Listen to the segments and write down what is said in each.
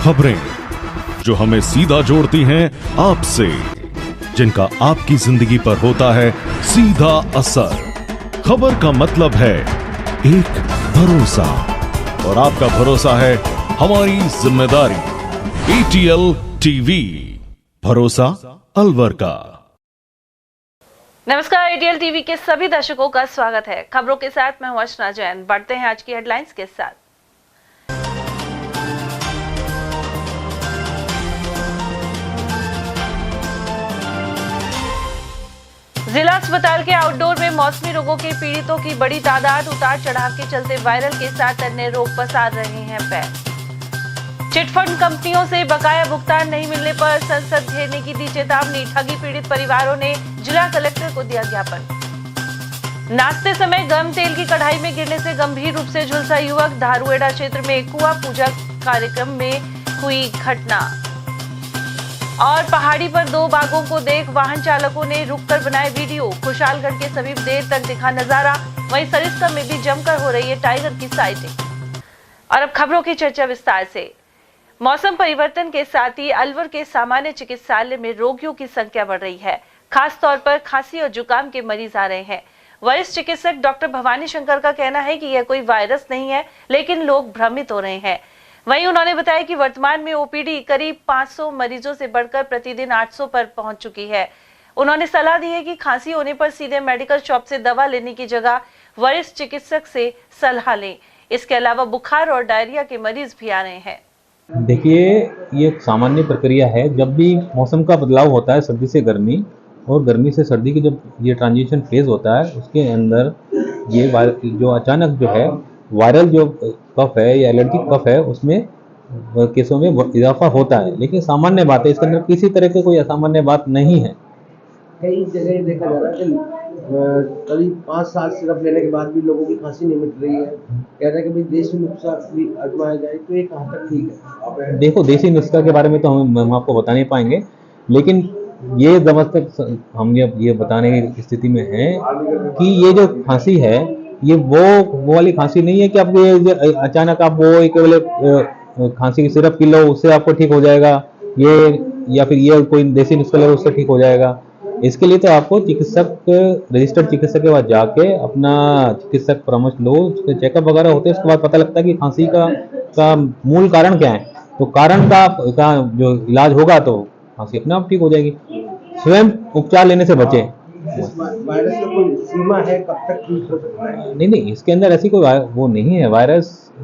खबरें जो हमें सीधा जोड़ती हैं आपसे, जिनका आपकी जिंदगी पर होता है सीधा असर। खबर का मतलब है एक भरोसा, और आपका भरोसा है हमारी जिम्मेदारी। ATL टीवी, भरोसा अलवर का। नमस्कार, ATL टीवी के सभी दर्शकों का स्वागत है। खबरों के साथ मैं हूं अर्चना जैन। बढ़ते हैं आज की हेडलाइंस के साथ। जिला अस्पताल के आउटडोर में मौसमी रोगों के पीड़ितों की बड़ी तादाद, उतार चढ़ाव के चलते वायरल के साथ अन्य रोग पसार रहे हैं पैर। चिटफंड कंपनियों से बकाया भुगतान नहीं मिलने पर संसद घेरने की दी चेतावनी, ठगी पीड़ित परिवारों ने जिला कलेक्टर को दिया ज्ञापन। नाश्ते समय गर्म तेल की कढ़ाई में गिरने से गंभीर रूप से झुलसा युवक, धारुएड़ा क्षेत्र में कुआं पूजा कार्यक्रम में हुई घटना। और पहाड़ी पर दो बाघों को देख वाहन चालकों ने रुककर बनाए वीडियो, खुशहालगढ़ के समीप देर तक दिखा नजारा। वहीं सरिस्का में भी जमकर हो रही है टाइगर की साइटिंग। और अब खबरों की चर्चा विस्तार से। मौसम परिवर्तन के साथ ही अलवर के सामान्य चिकित्सालय में रोगियों की संख्या बढ़ रही है। खास तौर पर खांसी और जुकाम के मरीज आ रहे हैं। वरिष्ठ चिकित्सक डॉक्टर भवानी शंकर का कहना है कि यह कोई वायरस नहीं है, लेकिन लोग भ्रमित हो रहे हैं। वहीं उन्होंने बताया कि वर्तमान में ओपीडी करीब 500 मरीजों से बढ़कर प्रतिदिन 800 पर पहुंच चुकी है। उन्होंने सलाह दी है कि खांसी होने पर सीधे मेडिकल शॉप से दवा लेने की जगह वरिष्ठ चिकित्सक से सलाह लें। इसके अलावा बुखार और डायरिया के मरीज भी आ रहे हैं। देखिए, ये सामान्य प्रक्रिया है। जब भी मौसम का बदलाव होता है, सर्दी से गर्मी और गर्मी से सर्दी की जब ये ट्रांजिशन फेज होता है, उसके अंदर ये जो अचानक जो है वायरल जो कफ है या एलर्जिक कफ है, उसमें केसों में इजाफा होता है। लेकिन सामान्य बात है, इसके अंदर किसी तरह की कोई असामान्य बात नहीं है। कई जगह देखा जा रहा है कि करीब 5 साल सिरप लेने के बाद भी लोगों की खांसी नहीं मिट रही है। कह रहे हैं कि भाई देसी नुस्खा भी आजमाया जाए, तो ये कहाँ तक ठीक है? देखो, देसी नुस्खा के बारे में तो हम आपको बता नहीं पाएंगे, लेकिन ये जब तक हम ये बताने की स्थिति में है कि ये जो खांसी है, ये वो वाली खांसी नहीं है कि आपको ये अचानक आप वो एक खांसी की सिरप पी लो उससे आपको ठीक हो जाएगा, ये या फिर ये कोई देसी नुस्खा लो उससे ठीक हो जाएगा। इसके लिए तो आपको चिकित्सक, रजिस्टर्ड चिकित्सक के पास जाके अपना चिकित्सक परामर्श लो, उसके चेकअप वगैरह होते हैं। उसके बाद पता लगता है कि खांसी का मूल कारण क्या है। तो कारण का जो इलाज होगा तो खांसी अपने आप ठीक हो जाएगी। स्वयं उपचार लेने से बचें। वायरस की कोई सीमा है, कब तक ठीक हो सकता है? नहीं, इसके अंदर ऐसी कोई वो नहीं है।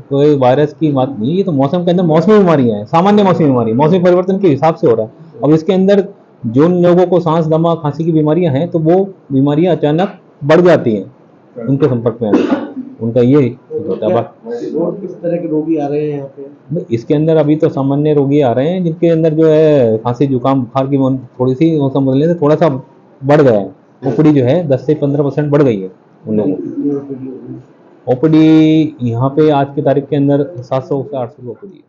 कोई वायरस की बात नहीं। ये तो मौसम के अंदर मौसमी बीमारियां हैं, सामान्य मौसमी बीमारी, मौसमी परिवर्तन के हिसाब से हो रहा है। अब इसके अंदर जो लोगों को सांस, दमा, खांसी की बीमारियां हैं, तो वो बीमारियां अचानक बढ़ जाती हैं उनके संपर्क में आने। उनका ये होता है। और किस तरह के रोगी आ रहे हैं यहाँ पे? इसके अंदर अभी तो सामान्य रोगी आ रहे हैं, जिनके अंदर जो है खांसी, जुकाम, बुखार की थोड़ी सी मौसम बदलने से थोड़ा सा बढ़ गया है। ओपीडी जो है 10 से 15% बढ़ गई है उन लोगों की। ओपीडी यहाँ पे आज की तारीख के अंदर 700 से 800 ओपीडी है।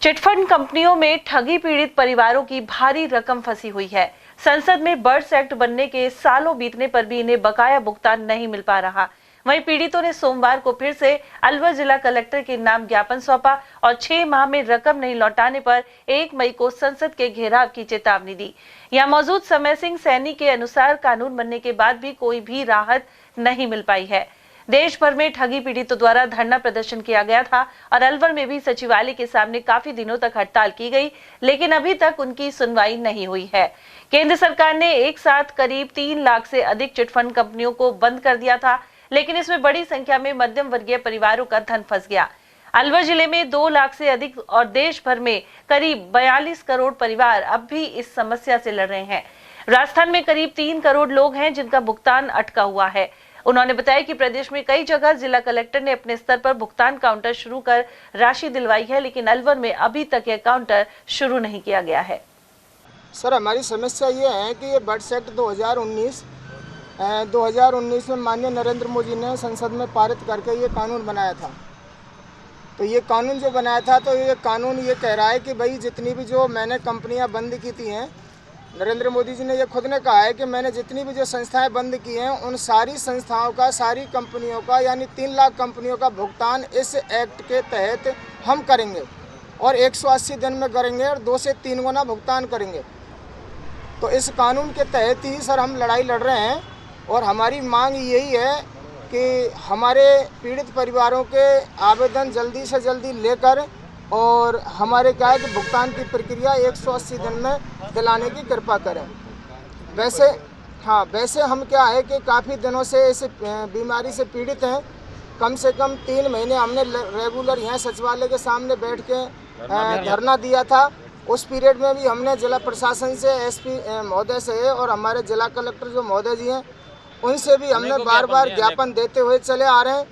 चिटफंड कंपनियों में ठगी पीड़ित परिवारों की भारी रकम फंसी हुई है। संसद में बर्ड्स एक्ट बनने के सालों बीतने पर भी इन्हें बकाया भुगतान नहीं मिल पा रहा। वहीं पीड़ितों ने सोमवार को फिर से अलवर जिला कलेक्टर के नाम ज्ञापन सौंपा और 6 माह में रकम नहीं लौटाने पर 1 मई को संसद के घेराव की चेतावनी दी। यहाँ मौजूद समय सिंह सैनी के अनुसार कानून बनने के बाद भी कोई भी राहत नहीं मिल पाई है। देश भर में ठगी पीड़ितों द्वारा धरना प्रदर्शन किया गया था और अलवर में भी सचिवालय के सामने काफी दिनों तक हड़ताल की गई, लेकिन अभी तक उनकी सुनवाई नहीं हुई है। केंद्र सरकार ने एक साथ करीब 3 लाख से अधिक चिटफंड कंपनियों को बंद कर दिया था, लेकिन इसमें बड़ी संख्या में मध्यम वर्गीय परिवारों का धन फंस गया। अलवर जिले में 2 लाख से अधिक और देश भर में करीब 42 करोड़ परिवार अब भी इस समस्या से लड़ रहे हैं। राजस्थान में करीब 3 करोड़ लोग हैं जिनका भुगतान अटका हुआ है। उन्होंने बताया कि प्रदेश में कई जगह जिला कलेक्टर ने अपने स्तर पर भुगतान काउंटर शुरू कर राशि दिलवाई है, लेकिन अलवर में अभी तक यह काउंटर शुरू नहीं किया गया है। सर, हमारी समस्या ये है कि ये बर्ड्स एक्ट 2019 में माननीय नरेंद्र मोदी ने संसद में पारित करके ये कानून बनाया था। तो ये कानून जो बनाया था, तो ये कानून ये कह रहा है कि भाई जितनी भी जो मैंने कंपनियां बंद की थी हैं, नरेंद्र मोदी जी ने ये खुद ने कहा है कि मैंने जितनी भी जो संस्थाएं बंद की हैं, उन सारी संस्थाओं का, सारी कंपनियों का, यानी 3 लाख कंपनियों का भुगतान इस एक्ट के तहत हम करेंगे। और 180 दिन में करेंगे और 2 से 3 गुना भुगतान करेंगे। तो इस कानून के तहत ही सर हम लड़ाई लड़ रहे हैं और हमारी मांग यही है कि हमारे पीड़ित परिवारों के आवेदन जल्दी से जल्दी लेकर और हमारे क्या है कि भुगतान की प्रक्रिया 180 दिन में दिलाने की कृपा करें। वैसे हम क्या है कि काफ़ी दिनों से इस बीमारी से पीड़ित हैं। कम से कम 3 महीने हमने रेगुलर यहाँ सचिवालय के सामने बैठ के धरना दिया था। उस पीरियड में भी हमने जिला प्रशासन से एसपी महोदय से और हमारे जिला कलेक्टर जो महोदय जी हैं उनसे भी हमने बार बार ज्ञापन देते हुए चले आ रहे हैं,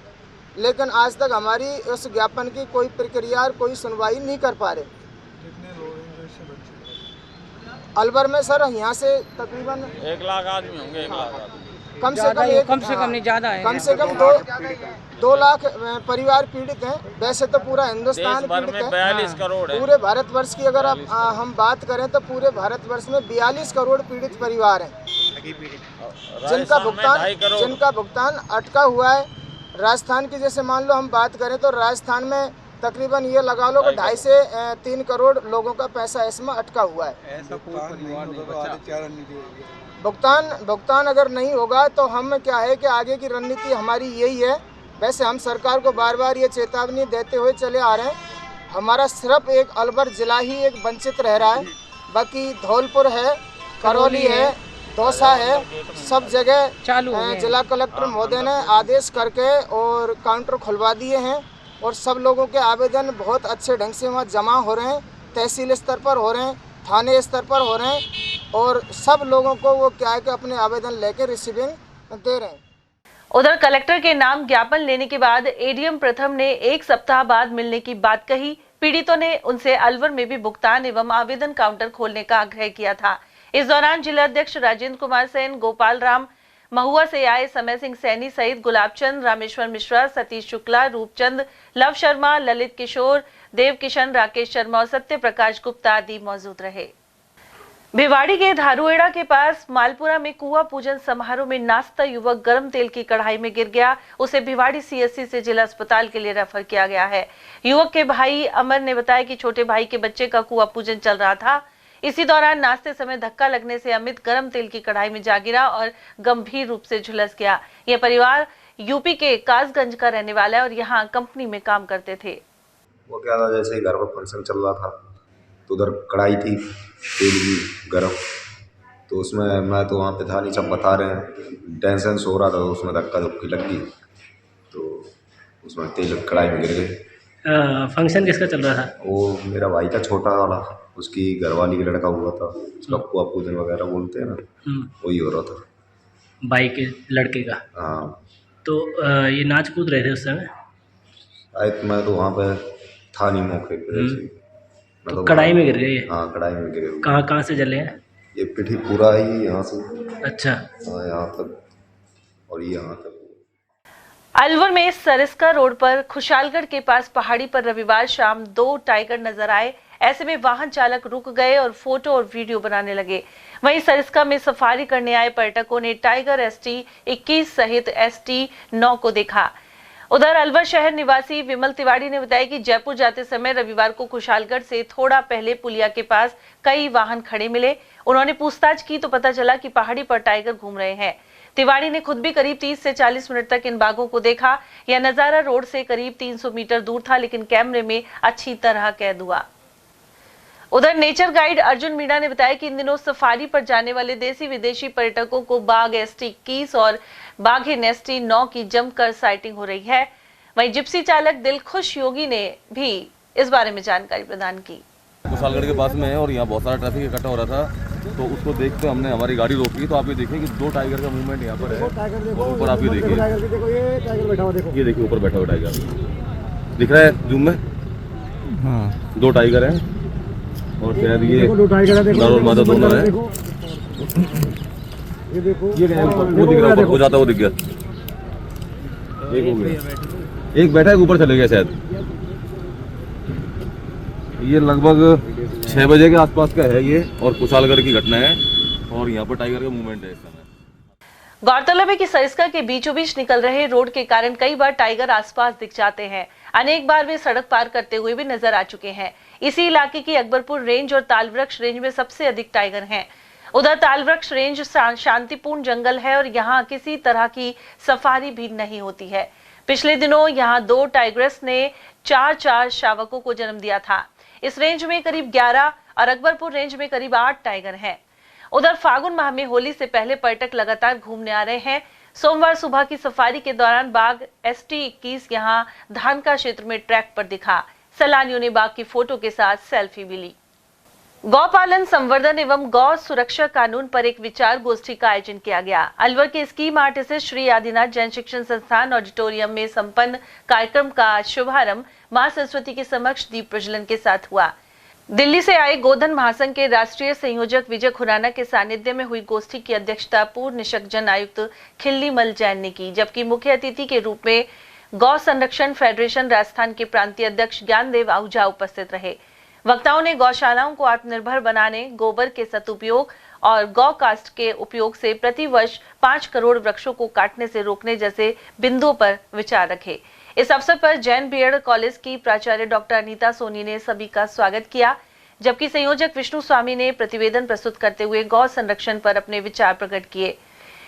लेकिन आज तक हमारी उस ज्ञापन की कोई प्रक्रिया और कोई सुनवाई नहीं कर पा रहे। अलवर में सर यहाँ से तकरीबन 1 लाख आदमी होंगे, 1 लाख आदमी कम से कम नहीं ज़्यादा है, कम से कम 2 लाख परिवार पीड़ित हैं। वैसे तो पूरा हिंदुस्तान पीड़ित है, 42 करोड़ है। पूरे भारतवर्ष की अगर आप हम बात करें तो पूरे भारतवर्ष में 42 करोड़ पीड़ित परिवार हैं जिनका भुगतान अटका हुआ है। राजस्थान की जैसे मान लो हम बात करें तो राजस्थान में तकरीबन ये लगा लो कि 2.5 से 3 करोड़ लोगों का पैसा इसमें अटका हुआ है। भुगतान अगर नहीं होगा तो हम क्या है कि आगे की रणनीति हमारी यही है। वैसे हम सरकार को बार बार ये चेतावनी देते हुए चले आ रहे हैं, हमारा सिर्फ एक अलवर जिला ही एक वंचित रह रहा है, बाकी धौलपुर है, करौली है, दौसा है, सब जगह चालू है। जिला कलेक्टर महोदय ने आदेश करके और काउंटर खुलवा दिए हैं और सब लोगों के आवेदन बहुत अच्छे ढंग से वहाँ जमा हो रहे हैं, तहसील स्तर पर हो रहे हैं, थाने स्तर पर हो रहे हैं और सब लोगों को वो क्या है कि अपने आवेदन लेके रिसीविंग दे रहे हैं। उधर कलेक्टर के नाम ज्ञापन लेने के बाद एडीएम प्रथम ने 1 सप्ताह बाद मिलने की बात कही। पीड़ितों ने उनसे अलवर में भी भुगतान एवं आवेदन काउंटर खोलने का आग्रह किया था। इस दौरान जिलाध्यक्ष राजेंद्र कुमार सेन, गोपाल राम, महुआ से आए समय सिंह सैनी सहित गुलाबचंद, रामेश्वर मिश्रा, सतीश शुक्ला, रूपचंद, लव शर्मा, ललित किशोर, देव किशन, राकेश शर्मा और सत्य प्रकाश गुप्ता आदि मौजूद रहे। भिवाड़ी के धारुएड़ा के पास मालपुरा में कुआं पूजन समारोह में नाश्ता युवक गर्म तेल की कढ़ाई में गिर गया। उसे भिवाड़ी सीएससी से जिला अस्पताल के लिए रेफर किया गया है। युवक के भाई अमर ने बताया कि छोटे भाई के बच्चे का कुआं पूजन चल रहा था। इसी दौरान नाश्ते समय धक्का लगने से अमित गर्म तेल की कढ़ाई में जा गिरा और गंभीर रूप से झुलस गया। यह परिवार यूपी के कासगंज का रहने वाला है और यहाँ कंपनी में काम करते थे। वो क्या था, जैसे घर पर फंक्शन चल रहा था तो उधर कढ़ाई थी तेल की गरम, तो उसमें मैं तो वहाँ पे था नहीं, सब बता रहे हैं, टेंशन सो रहा था तो उसमें धक्का धुक्की लग गई तो उसमें तेल कढ़ाई में गिर गई। फंक्शन किसका चल रहा था? वो मेरा भाई था छोटा वाला, उसकी घरवाली का लड़का हुआ था, उसका कुआ पूजन वगैरह बोलते हैं ना, वही हो रहा था भाई के लड़के का। हाँ। तो ये नाच कूद रहे थे उस समय? शायद मैं तो वहाँ पे था नहीं मौके पे। तो कढ़ाई में गिर गए? हाँ, कढ़ाई में गिरे। कहाँ से जले हैं? ये पिठी पूरा ही यहाँ से, अच्छा, हाँ, यहाँ तक और ये यहाँ तक। अलवर में सरिस्का रोड पर खुशालगढ़ के पास पहाड़ी पर रविवार शाम 2 टाइगर नजर आए। ऐसे में वाहन चालक रुक गए और फोटो और वीडियो बनाने लगे। वहीं सरिस्का में सफारी करने आए पर्यटकों ने टाइगर ST 21 सहित ST 9 को देखा। उधर अलवर शहर निवासी विमल तिवारी ने बताया कि जयपुर जाते समय रविवार को खुशालगढ़ से थोड़ा पहले पुलिया के पास कई वाहन खड़े मिले। उन्होंने पूछताछ की तो पता चला कि पहाड़ी पर टाइगर घूम रहे हैं। तिवारी ने खुद भी करीब 30 से 40 मिनट तक इन बाघों को देखा। यह नजारा रोड से करीब 300 मीटर दूर था, लेकिन कैमरे में अच्छी तरह कैद हुआ। उधर नेचर गाइड अर्जुन मीणा ने बताया कि इन दिनों सफारी पर जाने वाले देसी विदेशी पर्यटकों को बाघ ST 21 और बाघिन ST 9 की जमकर साइटिंग हो रही है। वहीं जिप्सी चालक दिलखुश योगी ने भी इस बारे में जानकारी प्रदान की। खुशालगढ़ के पास में है और यहाँ बहुत सारा ट्रैफिक इकट्ठा हो रहा था, तो उसको देखते हमने हमारी गाड़ी रोकी। तो आप ये देखिए कि 2 टाइगर का मूवमेंट यहाँ पर है। और ऊपर आप ये देखिए, ये देखिए ऊपर बैठा हुआ टाइगर दिख रहा है जूम में। हाँ, 2 टाइगर हैं और शायद ये नर और मादा दोनों हैं। ये ऊपर वो दिख रहा है, वो जाता वो दिख गया। एक हो गया, एक बैठा है ऊपर चले गया शायद। ये लगभग 6 बजे के आसपास का है ये और कुशालगढ़ की घटना है और यहाँ पर टाइगर का मूवमेंट है इस समय। गौरतलब है कि सरिस्का के बीचों बीच निकल रहे रोड के कारण कई बार टाइगर आसपास दिख जाते हैं। अनेक बार वे सड़क पार करते हुए भी नजर आ चुके हैं। इसी इलाके की अकबरपुर रेंज और तालवृक्ष रेंज में सबसे अधिक टाइगर हैं। उधर तालवृक्ष रेंज शांतिपूर्ण जंगल है और यहाँ किसी तरह की सफारी भी नहीं होती है। पिछले दिनों यहाँ 2 टाइग्रेस ने 4 शावकों को जन्म दिया था। इस रेंज में करीब 11 और अकबरपुर रेंज में करीब 8 टाइगर हैं। उधर फागुन माह में होली से पहले पर्यटक लगातार घूमने आ रहे हैं। सोमवार सुबह की सफारी के दौरान बाघ ST-21 यहाँ धानका क्षेत्र में ट्रैक पर दिखा। सैलानियों ने बाघ की फोटो के साथ सेल्फी भी ली। गौपालन संवर्धन एवं गौ सुरक्षा कानून पर एक विचार गोष्ठी का आयोजन किया गया। अलवर के स्कीम आर्टिस्ट श्री आदिनाथ जैन शिक्षण संस्थान ऑडिटोरियम में संपन्न कार्यक्रम का शुभारंभ मां सरस्वती के समक्ष दीप प्रज्वलन के साथ हुआ। दिल्ली से आए गोधन महासंघ के राष्ट्रीय संयोजक विजय खुराना के सानिध्य में हुई गोष्ठी की अध्यक्षता पूर्व निशक्तजन आयुक्त खिल्लीमल जैन ने की, जबकि मुख्य अतिथि के रूप में गौ संरक्षण फेडरेशन राजस्थान के प्रांतीय अध्यक्ष ज्ञानदेव आहूजा उपस्थित रहे। वक्ताओं ने गौशालाओं को आत्मनिर्भर बनाने, गोबर के सदुपयोग और गौ कास्ट के उपयोग से प्रति वर्ष 5 करोड़ वृक्षों को काटने से रोकने जैसे बिंदुओं पर विचार रखे। इस अवसर पर जैन बीएड कॉलेज की प्राचार्य डॉक्टर अनीता सोनी ने सभी का स्वागत किया, जबकि संयोजक विष्णु स्वामी ने प्रतिवेदन प्रस्तुत करते हुए गौ संरक्षण पर अपने विचार प्रकट किए।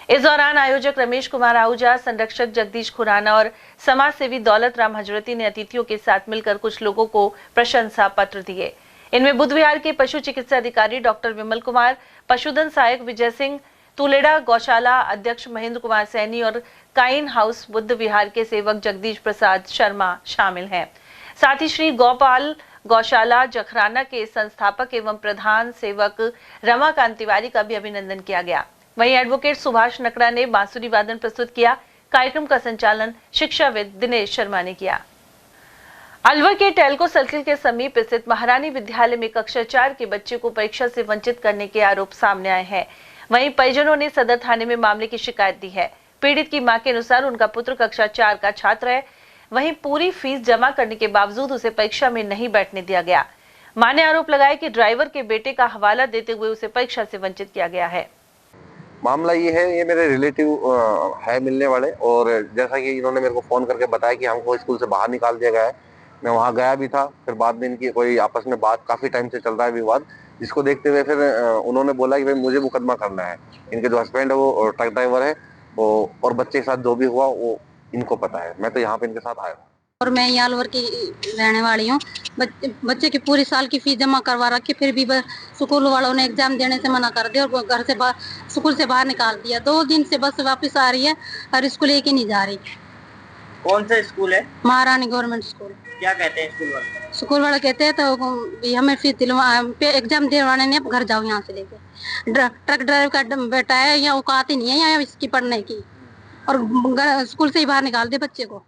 इस दौरान आयोजक रमेश कुमार आहूजा, संरक्षक जगदीश खुराना और समाज सेवी दौलत राम हजरती ने अतिथियों के साथ मिलकर कुछ लोगों को प्रशंसा पत्र दिए। इनमें बुद्ध विहार के पशु चिकित्सा अधिकारी डॉक्टर विमल कुमार, पशुधन सहायक विजय सिंह, तुलेड़ा गौशाला अध्यक्ष महेंद्र कुमार सैनी और काइन हाउस बुद्ध विहार के सेवक जगदीश प्रसाद शर्मा शामिल हैं। साथ ही श्री गोपाल गौशाला जखराना के संस्थापक एवं प्रधान सेवक रमाकांत तिवारी का भी अभिनंदन किया गया। वहीं एडवोकेट सुभाष नकड़ा ने बांसुरी वादन प्रस्तुत किया। कार्यक्रम का संचालन शिक्षाविद दिनेश शर्मा ने किया। अलवर के टेल्को सर्किल के समीप स्थित महारानी विद्यालय में कक्षा 4 के बच्चे को परीक्षा से वंचित करने के आरोप सामने आए हैं। वहीं परिजनों ने सदर थाने में मामले की शिकायत दी है। पीड़ित की मां के अनुसार उनका पुत्र कक्षा 4 का छात्र है। वहीं पूरी फीस जमा करने के बावजूद उसे परीक्षा में नहीं बैठने दिया गया। मां ने आरोप लगाया कि ड्राइवर के बेटे का हवाला देते हुए उसे परीक्षा से वंचित किया गया है। मामला ये है, ये मेरे रिलेटिव है मिलने वाले, और जैसा कि इन्होंने मेरे को फोन करके बताया कि हमको स्कूल से बाहर निकाल दिया गया है। मैं वहाँ गया भी था। फिर बाद में इनकी कोई आपस में बात काफी टाइम से चल रहा है विवाद, जिसको देखते हुए फिर उन्होंने बोला कि भाई मुझे मुकदमा करना है। इनके जो हस्बैंड है वो ट्रक ड्राइवर है, वो और बच्चे के साथ जो भी हुआ वो इनको पता है। मैं तो यहाँ पे इनके साथ आया हूँ। और मैं यहाँ अलवर की रहने वाली हूँ। बच्चे की पूरी साल की फीस जमा करवा रखी, फिर भी स्कूल वालों ने एग्जाम देने से मना कर दिया और घर से स्कूल से बाहर निकाल दिया। 2 दिन से बस वापस आ रही है और स्कूल लेके नहीं जा रही। कौन सा स्कूल है? महारानी गवर्नमेंट स्कूल। क्या कहते हैं स्कूल वाले? स्कूल वाले कहते हैं तो हमें फीस दिलवा, एग्जाम दिलवाने ने घर जाओ यहाँ से लेके। ट्रक ड्राइवर का बेटा है, यहाँ औकात ही नहीं है यहाँ इसकी पढ़ने की, और स्कूल से ही बाहर निकाल दे बच्चे को।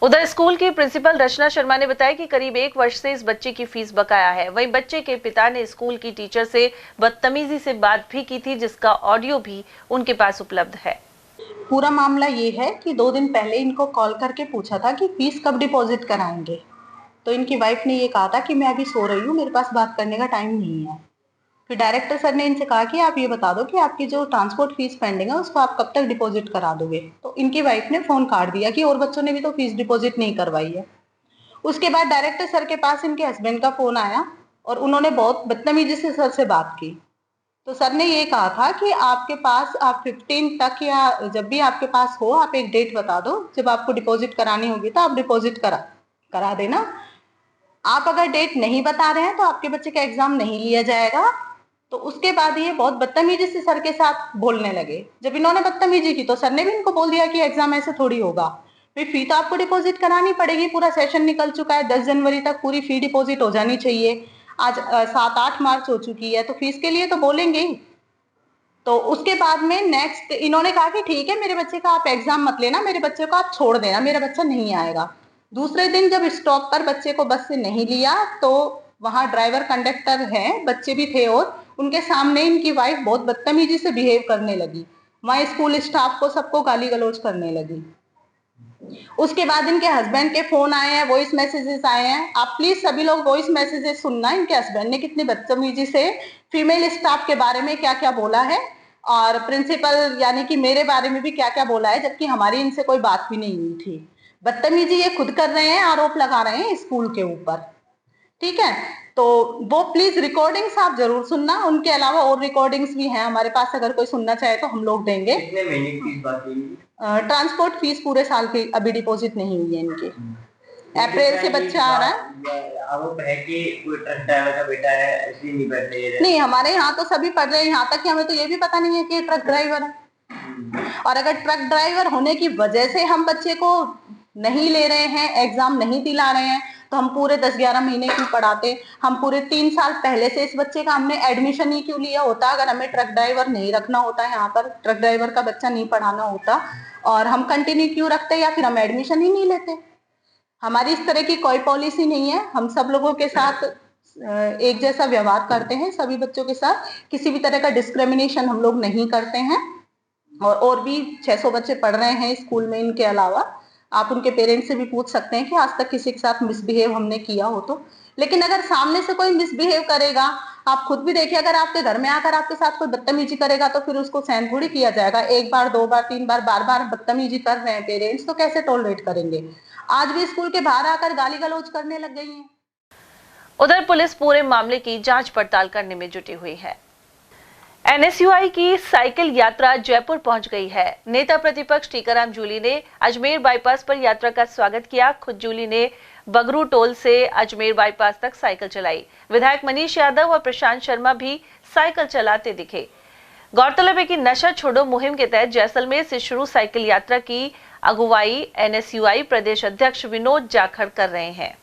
उधर स्कूल की प्रिंसिपल रचना शर्मा ने बताया कि करीब 1 वर्ष से इस बच्चे की फीस बकाया है। वहीं बच्चे के पिता ने स्कूल की टीचर से बदतमीजी से बात भी की थी, जिसका ऑडियो भी उनके पास उपलब्ध है। पूरा मामला ये है कि 2 दिन पहले इनको कॉल करके पूछा था कि फीस कब डिपॉजिट कराएंगे, तो इनकी वाइफ ने ये कहा था कि मैं अभी सो रही हूँ, मेरे पास बात करने का टाइम नहीं है। फिर डायरेक्टर सर ने इनसे कहा कि आप ये बता दो कि आपकी जो ट्रांसपोर्ट फीस पेंडिंग है उसको आप कब तक डिपॉजिट करा दोगे। तो इनकी वाइफ ने फोन काट दिया कि और बच्चों ने भी तो फीस डिपॉजिट नहीं करवाई है। उसके बाद डायरेक्टर सर के पास इनके हस्बैंड का फोन आया और उन्होंने बहुत बदतमीजी से सर से बात की। तो सर ने ये कहा था कि आपके पास आप 15 तक या जब भी आपके पास हो आप एक डेट बता दो, जब आपको डिपॉजिट करानी होगी तो आप डिपॉजिट करा देना। आप अगर डेट नहीं बता रहे हैं तो आपके बच्चे का एग्जाम नहीं लिया जाएगा। तो उसके बाद ये बहुत बदतमीजी से सर के साथ बोलने लगे। जब इन्होंने बदतमीजी की तो सर ने भी इनको बोल दिया कि एग्जाम ऐसे थोड़ी होगा, भाई फी तो आपको डिपॉजिट करानी पड़ेगी। पूरा सेशन निकल चुका है, 10 जनवरी तक पूरी फी डिपॉजिट हो जानी चाहिए। आज 7-8 मार्च हो चुकी है, तो फीस के लिए तो बोलेंगे ही। तो उसके बाद में नेक्स्ट इन्होंने कहा कि ठीक है मेरे बच्चे का आप एग्जाम मत लेना, मेरे बच्चे को आप छोड़ देना, मेरा बच्चा नहीं आएगा। दूसरे दिन जब स्टॉप पर बच्चे को बस से नहीं लिया तो वहाँ ड्राइवर कंडक्टर हैं, बच्चे भी थे, और उनके सामने इनकी वाइफ बहुत बदतमीजी से बिहेव करने लगी। वहाँ स्कूल स्टाफ को सबको गाली गलौज करने लगी। उसके बाद इनके हस्बैंड के फोन आए हैं, वॉइस मैसेजेस आए हैं। आप प्लीज सभी लोग वॉइस मैसेजेस सुनना, इनके हस्बैंड ने कितनी बदतमीजी से फीमेल स्टाफ के बारे में क्या क्या बोला है और प्रिंसिपल यानी कि मेरे बारे में भी क्या क्या बोला है, जबकि हमारी इनसे कोई बात भी नहीं हुई थी। बदतमीजी ये खुद कर रहे हैं, आरोप लगा रहे हैं स्कूल के ऊपर। ठीक है, तो वो प्लीज रिकॉर्डिंग्स आप जरूर सुनना, उनके अलावा और रिकॉर्डिंग्स भी हैं हमारे पास, अगर कोई सुनना चाहे तो हम लोग देंगे। कितने महीने की फीस बाकी है? ट्रांसपोर्ट फीस पूरे साल की अभी डिपॉजिट नहीं हुई है इनकी। अप्रैल से बच्चा आ रहा है। आरोप है कि कोई ट्रक ड्राइवर का बेटा है, ऐसे नहीं बैठ रहे। नहीं, हमारे यहाँ तो सभी पढ़ रहे हैं, यहाँ तक कि हमें तो ये भी पता नहीं है कि ट्रक ड्राइवर है। और अगर ट्रक ड्राइवर होने की वजह से हम बच्चे को नहीं ले रहे हैं, एग्जाम नहीं दिला रहे हैं, तो हम पूरे 10-11 महीने क्यों पढ़ाते? हम पूरे 3 साल पहले से इस बच्चे का हमने एडमिशन ही क्यों लिया होता? अगर हमें ट्रक ड्राइवर नहीं रखना होता, यहाँ पर ट्रक ड्राइवर का बच्चा नहीं पढ़ाना होता, और हम कंटिन्यू क्यों रखते, या फिर हम एडमिशन ही नहीं लेते? हमारी इस तरह की कोई पॉलिसी नहीं है। हम सब लोगों के साथ एक जैसा व्यवहार करते हैं, सभी बच्चों के साथ किसी भी तरह का डिस्क्रिमिनेशन हम लोग नहीं करते हैं। और भी 600 बच्चे पढ़ रहे हैं स्कूल में इनके अलावा। आप उनके पेरेंट्स से भी पूछ सकते हैं कि आज तक किसी के साथ मिसबिहेव हमने किया हो तो। लेकिन अगर सामने से कोई मिसबिहेव करेगा, आप खुद भी देखिए, अगर आपके घर में आकर आपके साथ कोई बदतमीजी करेगा तो फिर उसको सहन थोड़ी किया जाएगा। 1 बार, 2 बार, 3 बार, बार बदतमीजी कर रहे हैं पेरेंट्स, तो कैसे टॉलरेट करेंगे? आज भी स्कूल के बाहर आकर गाली गलौज करने लग गई हैं। उधर पुलिस पूरे मामले की जांच पड़ताल करने में जुटी हुई है। एनएसयूआई की साइकिल यात्रा जयपुर पहुंच गई है। नेता प्रतिपक्ष टीकाराम जूली ने अजमेर बाईपास पर यात्रा का स्वागत किया। खुद जूली ने बगरू टोल से अजमेर बाईपास तक साइकिल चलाई। विधायक मनीष यादव और प्रशांत शर्मा भी साइकिल चलाते दिखे। गौरतलब है कि नशा छोड़ो मुहिम के तहत जैसलमेर से शुरू साइकिल यात्रा की अगुवाई एनएसयूआई प्रदेश अध्यक्ष विनोद जाखड़ कर रहे हैं।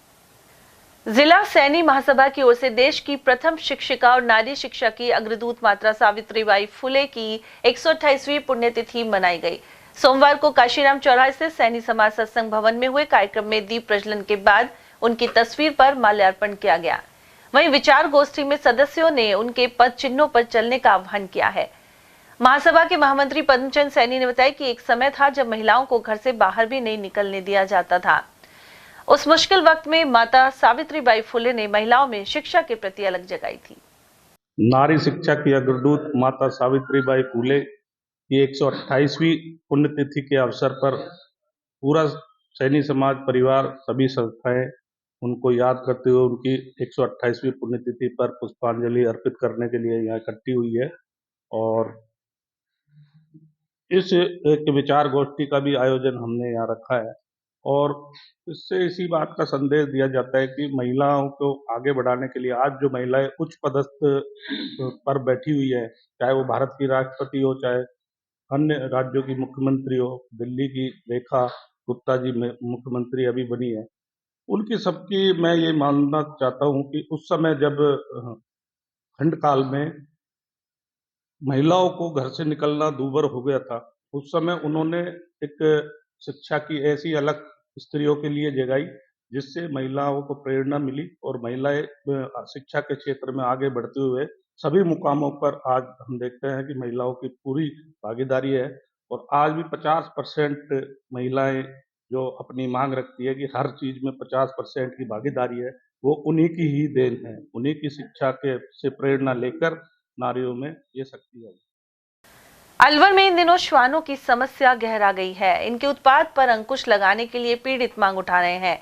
जिला सैनी महासभा की ओर से देश की प्रथम शिक्षिका और नारी शिक्षा की अग्रदूत माता सावित्रीबाई फुले की 128वीं पुण्यतिथि मनाई गई। सोमवार को काशीराम चौराहे से सैनी समाज सत्संग भवन में हुए कार्यक्रम में दीप प्रज्वलन के बाद उनकी तस्वीर पर माल्यार्पण किया गया। वहीं विचार गोष्ठी में सदस्यों ने उनके पद चिन्हों पर चलने का आह्वान किया है। महासभा के महामंत्री पद्मचंद सैनी ने बताया कि एक समय था जब महिलाओं को घर से बाहर भी नहीं निकलने दिया जाता था। उस मुश्किल वक्त में माता सावित्रीबाई फुले ने महिलाओं में शिक्षा के प्रति अलग जगाई थी। नारी शिक्षा की अग्रदूत माता सावित्रीबाई फुले की 128वीं पुण्यतिथि के अवसर पर पूरा सैनी समाज परिवार, सभी संस्थाएं उनको याद करते हुए उनकी 128वीं पुण्यतिथि पर पुष्पांजलि अर्पित करने के लिए यहाँ इकट्ठी हुई है। और इस एक विचार गोष्ठी का भी आयोजन हमने यहाँ रखा है और इससे इसी बात का संदेश दिया जाता है कि महिलाओं को आगे बढ़ाने के लिए आज जो महिलाएं उच्च पदस्थ पर बैठी हुई है, चाहे वो भारत की राष्ट्रपति हो, चाहे अन्य राज्यों की मुख्यमंत्री हो, दिल्ली की रेखा गुप्ता जी मुख्यमंत्री अभी बनी है, उनकी सबकी मैं ये मानना चाहता हूँ कि उस समय जब खंड काल में महिलाओं को घर से निकलना दूभर हो गया था, उस समय उन्होंने एक शिक्षा की ऐसी अलग स्त्रियों के लिए जगाई जिससे महिलाओं को प्रेरणा मिली और महिलाएं शिक्षा के क्षेत्र में आगे बढ़ते हुए सभी मुकामों पर आज हम देखते हैं कि महिलाओं की पूरी भागीदारी है। और आज भी 50% महिलाएं जो अपनी मांग रखती है कि हर चीज में 50% की भागीदारी है, वो उन्हीं की ही देन है। उन्हीं की शिक्षा के से प्रेरणा लेकर नारियों में ये शक्ति है। अलवर में इन दिनों श्वानों की समस्या गहरा गई है। इनके उत्पात पर अंकुश लगाने के लिए पीड़ित मांग उठा रहे हैं।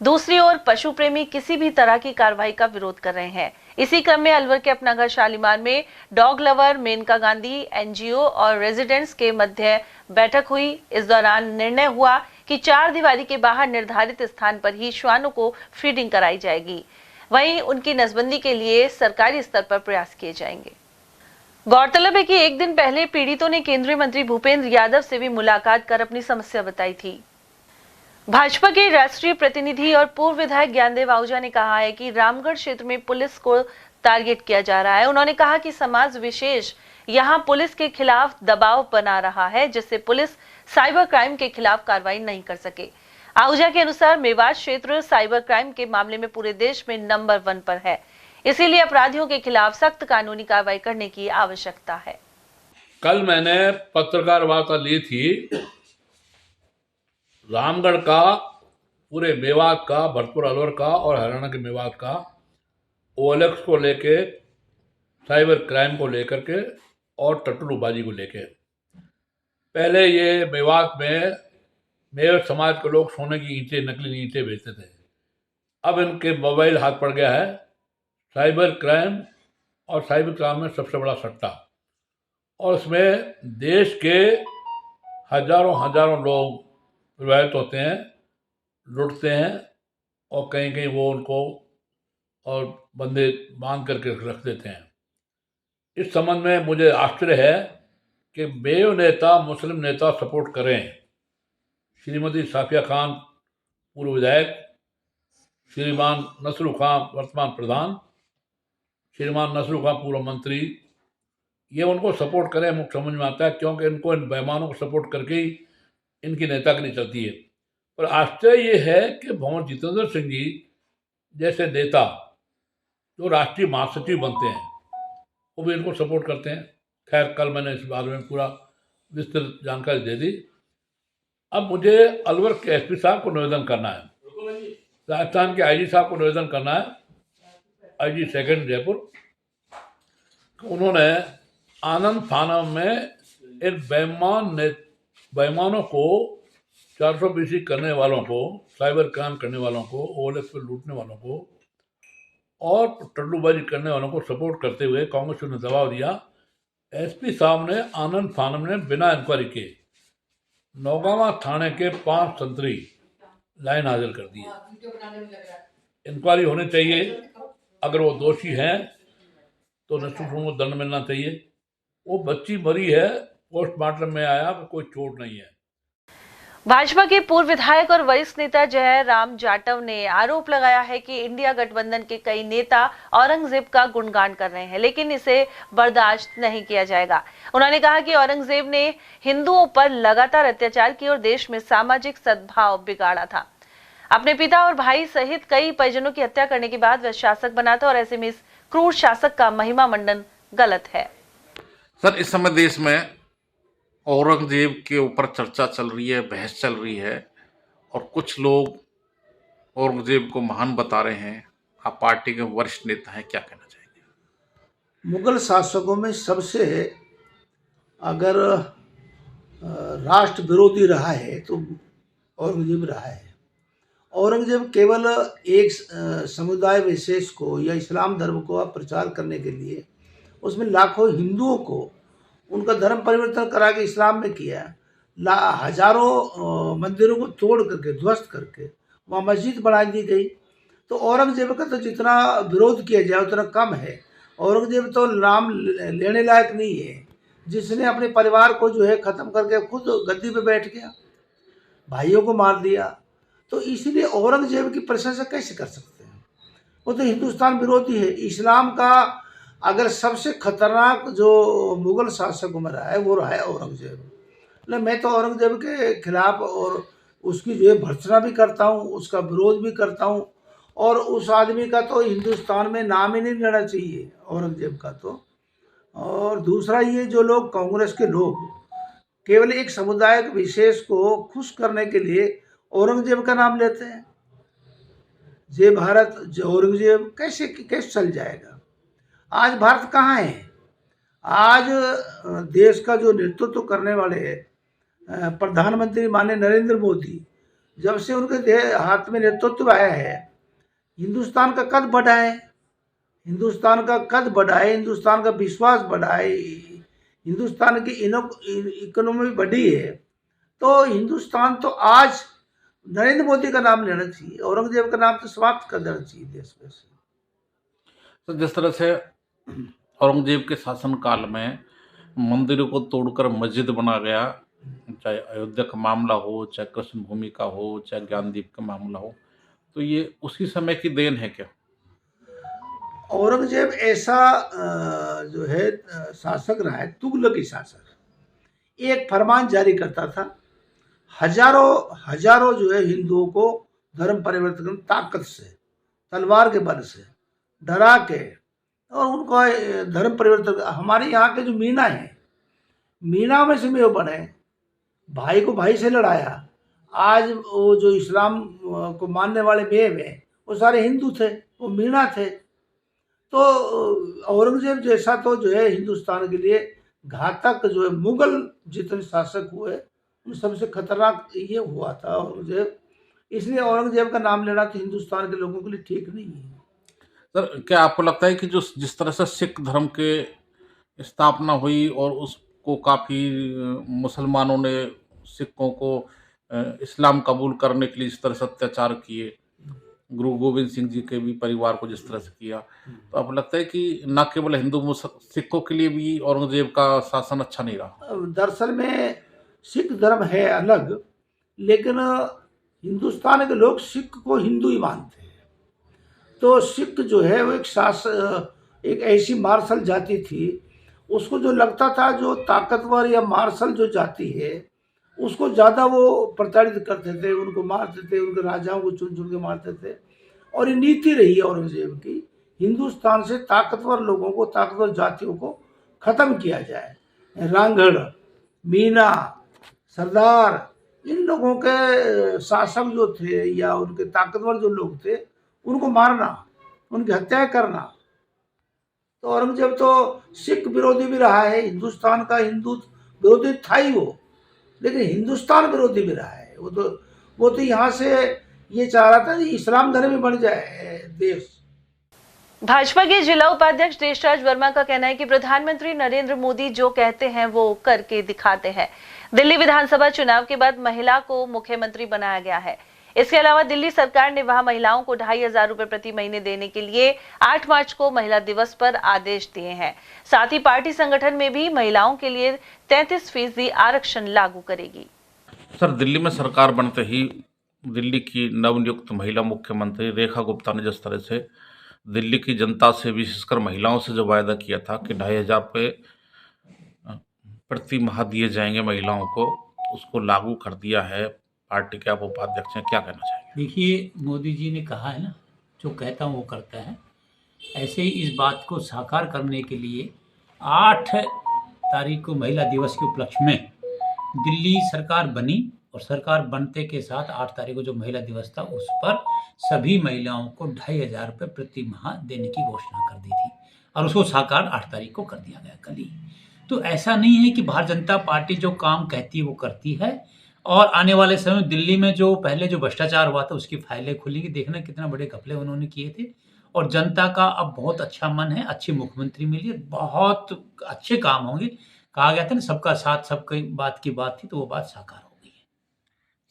दूसरी ओर पशु प्रेमी किसी भी तरह की कार्रवाई का विरोध कर रहे हैं। इसी क्रम में अलवर के अपना घर शालीमार में dog lover, Maneka Gandhi, NGO और रेजिडेंट्स के मध्य बैठक हुई। इस दौरान निर्णय हुआ कि 4 दीवारी के बाहर निर्धारित स्थान पर ही श्वानों को फीडिंग कराई जाएगी। वहीं उनकी नसबंदी के लिए सरकारी स्तर पर प्रयास किए जाएंगे। गौरतलब है कि एक दिन पहले पीड़ितों ने केंद्रीय मंत्री भूपेंद्र यादव से भी मुलाकात कर अपनी समस्या बताई थी। भाजपा के राष्ट्रीय प्रतिनिधि और पूर्व विधायक ज्ञानदेव आहूजा ने कहा है कि रामगढ़ क्षेत्र में पुलिस को टारगेट किया जा रहा है। उन्होंने कहा कि समाज विशेष यहां पुलिस के खिलाफ दबाव बना रहा है, जिससे पुलिस साइबर क्राइम के खिलाफ कार्रवाई नहीं कर सके। आहूजा के अनुसार मेवात क्षेत्र साइबर क्राइम के मामले में पूरे देश में नंबर 1 पर है, इसीलिए अपराधियों के खिलाफ सख्त कानूनी कार्रवाई करने की आवश्यकता है। कल मैंने पत्रकार वार्ता ली थी। रामगढ़ का, पूरे मेवात का, भरतपुर अलवर का और हरियाणा के मेवात का OLX को लेके, साइबर क्राइम को लेकर के और टट्टूबाजी को लेके। पहले ये मेवात में मेवात समाज के लोग सोने की ईंटें, नकली ईंटें बेचते थे। अब इनके मोबाइल हाथ पड़ गया है। साइबर क्राइम और साइबर क्राइम में सबसे बड़ा सट्टा, और इसमें देश के हजारों हजारों लोग प्रभावित होते हैं, लुटते हैं, और कहीं कहीं वो उनको और बंदे बांध करके रख देते हैं। इस संबंध में मुझे आश्चर्य है कि बेव नेता मुस्लिम नेता सपोर्ट करें। श्रीमती साफिया खान पूर्व विधायक, श्रीमान नसरुल खान वर्तमान प्रधान, श्रीमान नसरुल खान पूर्व मंत्री, ये उनको सपोर्ट करें। मुझे समझ में आता है, क्योंकि इनको इन बेईमानों को सपोर्ट करके ही इनकी नेतागिरी चलती है। पर आश्चर्य ये है कि भंवर जितेंद्र सिंह जी जैसे नेता जो राष्ट्रीय महासचिव बनते हैं, वो भी इनको सपोर्ट करते हैं। खैर, कल मैंने इस बारे में पूरा विस्तृत जानकारी दे दी। अब मुझे अलवर के एसपी साहब को निवेदन करना है, राजस्थान के आईजी साहब को निवेदन करना है, आईजी सेकंड जयपुर, उन्होंने आनंद फानम में इन बेईमानों को, 420 करने वालों को, साइबर क्राइम करने वालों को, ओएलएक्स पर लूटने वालों को और टल्लूबाजी करने वालों को सपोर्ट करते हुए कांग्रेस ने दबाव दिया। एसपी साहब ने आनंद फानम ने बिना इंक्वायरी के नौगावा थाने के 5 संतरी लाइन हाजिर कर दी है। इंक्वायरी होनी चाहिए, अगर वो दोषी हैं तो निश्चित को दंड मिलना चाहिए। वो बच्ची मरी है, पोस्टमार्टम में आया, कोई चोट नहीं है। भाजपा के पूर्व विधायक और वरिष्ठ नेता जयराम जाटव ने आरोप लगाया है कि इंडिया गठबंधन के कई नेता औरंगजेब का गुणगान कर रहे हैं, लेकिन इसे बर्दाश्त नहीं किया जाएगा। उन्होंने कहा कि औरंगजेब ने हिंदुओं पर लगातार अत्याचार किए और देश में सामाजिक सद्भाव बिगाड़ा था। अपने पिता और भाई सहित कई परिजनों की हत्या करने के बाद वह शासक बना था, और ऐसे में इस क्रूर शासक का महिमा मंडन गलत है। सर, इस समय देश में औरंगजेब के ऊपर चर्चा चल रही है, बहस चल रही है, और कुछ लोग औरंगजेब को महान बता रहे हैं। आप पार्टी के वरिष्ठ नेता हैं, क्या कहना चाहेंगे? मुगल शासकों में सबसे अगर राष्ट्र विरोधी रहा है तो औरंगजेब रहा है। औरंगजेब केवल एक समुदाय विशेष को या इस्लाम धर्म को प्रचार करने के लिए उसमें लाखों हिंदुओं को उनका धर्म परिवर्तन करा के इस्लाम में किया। हजारों मंदिरों को तोड़ करके, ध्वस्त करके वहाँ मस्जिद बना दी गई। तो औरंगजेब का तो जितना विरोध किया जाए उतना कम है। औरंगजेब तो नाम लेने लायक नहीं है, जिसने अपने परिवार को जो है ख़त्म करके खुद गद्दी पे बैठ गया, भाइयों को मार दिया। तो इसलिए औरंगजेब की प्रशंसा कैसे कर सकते हैं? वो तो हिंदुस्तान विरोधी है। इस्लाम का अगर सबसे खतरनाक जो मुगल शासकों में रहा है वो रहा है औरंगजेब। मैं तो औरंगजेब के खिलाफ और उसकी जो है भर्त्सना भी करता हूँ, उसका विरोध भी करता हूँ, और उस आदमी का तो हिंदुस्तान में नाम ही नहीं लेना चाहिए, औरंगजेब का तो। और दूसरा, ये जो लोग कांग्रेस के लोग केवल एक समुदाय विशेष को खुश करने के लिए औरंगजेब का नाम लेते हैं। जय भारत, जय औरंगजेब कैसे चल जाएगा? आज भारत कहाँ है? आज देश का जो नेतृत्व करने वाले प्रधानमंत्री माननीय नरेंद्र मोदी, जब से उनके हाथ में नेतृत्व आया है, हिंदुस्तान का कद बढ़ा है, हिंदुस्तान का कद बढ़ा है, हिंदुस्तान का विश्वास बढ़ा है, हिंदुस्तान की इकोनॉमी बढ़ी है। तो हिंदुस्तान तो आज नरेंद्र मोदी का नाम लेना चाहिए, औरंगजेब का नाम तो समाप्त कर देना चाहिए देश में से। तो जिस तरह से औरंगजेब के शासनकाल में मंदिरों को तोड़कर मस्जिद बना गया, चाहे अयोध्या का मामला हो, चाहे कृष्ण भूमि का हो, चाहे ज्ञानदीप का मामला हो, तो ये उसी समय की देन है क्या? औरंगजेब ऐसा जो है शासक रहा है, तुगलकी शासक। एक फरमान जारी करता था, हजारों जो है हिंदुओं को धर्म परिवर्तन ताकत से, तलवार के बल से डरा के, और उनका धर्म परिवर्तन। हमारे यहाँ के जो मीना है, मीना में से में वो बने, भाई को भाई से लड़ाया। आज वो जो इस्लाम को मानने वाले मेव हैं वो सारे हिंदू थे, वो मीना थे। तो औरंगजेब जैसा तो जो है हिंदुस्तान के लिए घातक जो है, मुगल जितने शासक हुए उन सबसे खतरनाक ये हुआ था औरंगजेब। इसलिए औरंगजेब का नाम लेना तो हिंदुस्तान के लोगों के लिए ठीक नहीं है। सर, क्या आपको लगता है कि जो जिस तरह से सिख धर्म के स्थापना हुई और उसको काफ़ी मुसलमानों ने सिखों को इस्लाम कबूल करने के लिए जिस तरह से अत्याचार किए, गुरु गोविंद सिंह जी के भी परिवार को जिस तरह से किया, तो आपको लगता है कि न केवल हिंदू सिखों के लिए भी औरंगजेब का शासन अच्छा नहीं रहा? दरअसल में सिख धर्म है अलग, लेकिन हिंदुस्तान के लोग सिख को हिंदू ही मानते हैं। तो सिख जो है वो एक ऐसी मार्शल जाति थी, उसको जो लगता था जो ताकतवर या मार्शल जो जाति है उसको ज़्यादा वो प्रताड़ित करते थे, उनको मारते थे, उनके राजाओं को चुन चुन के मारते थे। और ये नीति रही है औरंगजेब की, हिंदुस्तान से ताकतवर लोगों को, ताकतवर जातियों को ख़त्म किया जाए। रांगड़, मीना, सरदार, इन लोगों के शासक जो थे या उनके ताकतवर जो लोग थे उनको मारना, उनकी हत्याएं करना। तो औरंगजेब तो सिख विरोधी भी रहा है, हिंदुस्तान का हिंदू विरोधी था ही वो, लेकिन हिंदुस्तान विरोधी भी रहा है। वो तो यहाँ से ये चाह रहा था कि इस्लाम धर्म में बन जाए देश। भाजपा के जिला उपाध्यक्ष देशराज वर्मा का कहना है कि प्रधानमंत्री नरेंद्र मोदी जो कहते हैं वो करके दिखाते हैं। दिल्ली विधानसभा चुनाव के बाद महिला को मुख्यमंत्री बनाया गया है। इसके अलावा दिल्ली सरकार ने वहां महिलाओं को 2,500 रुपए प्रति महीने देने के लिए 8 मार्च को महिला दिवस पर आदेश दिए हैं। साथ ही पार्टी संगठन में भी महिलाओं के लिए 33% आरक्षण लागू करेगी। सर, दिल्ली में सरकार बनते ही दिल्ली की नवनियुक्त महिला मुख्यमंत्री रेखा गुप्ता ने जिस तरह से दिल्ली की जनता से, विशेषकर महिलाओं से जो वायदा किया था कि 2,500 रुपये प्रति माह दिए जाएंगे महिलाओं को, उसको लागू कर दिया है। पार्टी के आप उपाध्यक्ष हैं, क्या कहना चाहेंगे? देखिए, मोदी जी ने कहा है ना, जो कहता हूँ वो करता है। ऐसे ही इस बात को साकार करने के लिए 8 तारीख को महिला दिवस के उपलक्ष्य में दिल्ली सरकार बनी और सरकार बनते के साथ 8 तारीख को जो महिला दिवस था उस पर सभी महिलाओं को 2,500 रुपये प्रति माह देने की घोषणा कर दी थी और उसको साकार 8 तारीख को कर दिया गया कल ही। तो ऐसा नहीं है कि भारतीय जनता पार्टी जो काम कहती है वो करती है। और आने वाले समय में दिल्ली में जो पहले जो भ्रष्टाचार हुआ था उसकी फाइलें खुलेंगी। देखना कितना बड़े घपले उन्होंने किए थे। और जनता का अब बहुत अच्छा मन है, अच्छी मुख्यमंत्री मिली, बहुत अच्छे काम होंगे। कहा गया था ना, सबका साथ सबकी बात की बात थी, तो वो बात साकार हो गई है।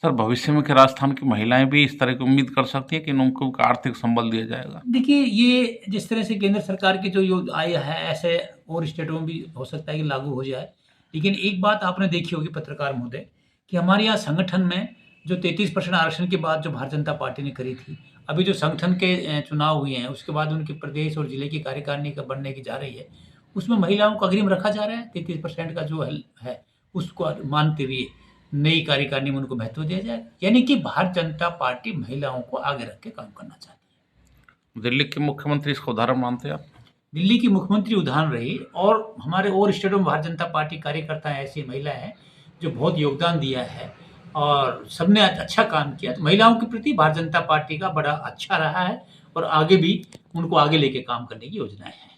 सर, भविष्य में क्या राजस्थान की महिलाएं भी इस तरह की उम्मीद कर सकती है कि उनको आर्थिक संबल दिया जाएगा? देखिए, ये जिस तरह से केंद्र सरकार की जो आय है, ऐसे और स्टेटों में भी हो सकता है कि लागू हो जाए। लेकिन एक बात आपने देखी होगी पत्रकार महोदय, कि हमारे यहाँ संगठन में जो 33% आरक्षण की बात जो भारतीय जनता पार्टी ने करी थी, अभी जो संगठन के चुनाव हुए हैं उसके बाद उनके प्रदेश और जिले की कार्यकारिणी का बनने की जा रही है, उसमें महिलाओं को अग्रिम रखा जा रहा है। 33% का जो है उसको मानते हुए नई कार्यकारिणी में उनको महत्व दिया जाएगा। यानी कि भारतीय जनता पार्टी महिलाओं को आगे रख के काम करना चाहती है। दिल्ली के मुख्यमंत्री इसका उदाहरण मानते हैं आप? दिल्ली की मुख्यमंत्री उदाहरण रही, और हमारे और स्टेटों में भारतीय जनता पार्टी कार्यकर्ता ऐसी महिला है जो बहुत योगदान दिया है और सबने अच्छा काम किया। तो महिलाओं के प्रति भारतीय जनता पार्टी का बड़ा अच्छा रहा है और आगे भी उनको आगे लेके काम करने की योजनाएं हैं।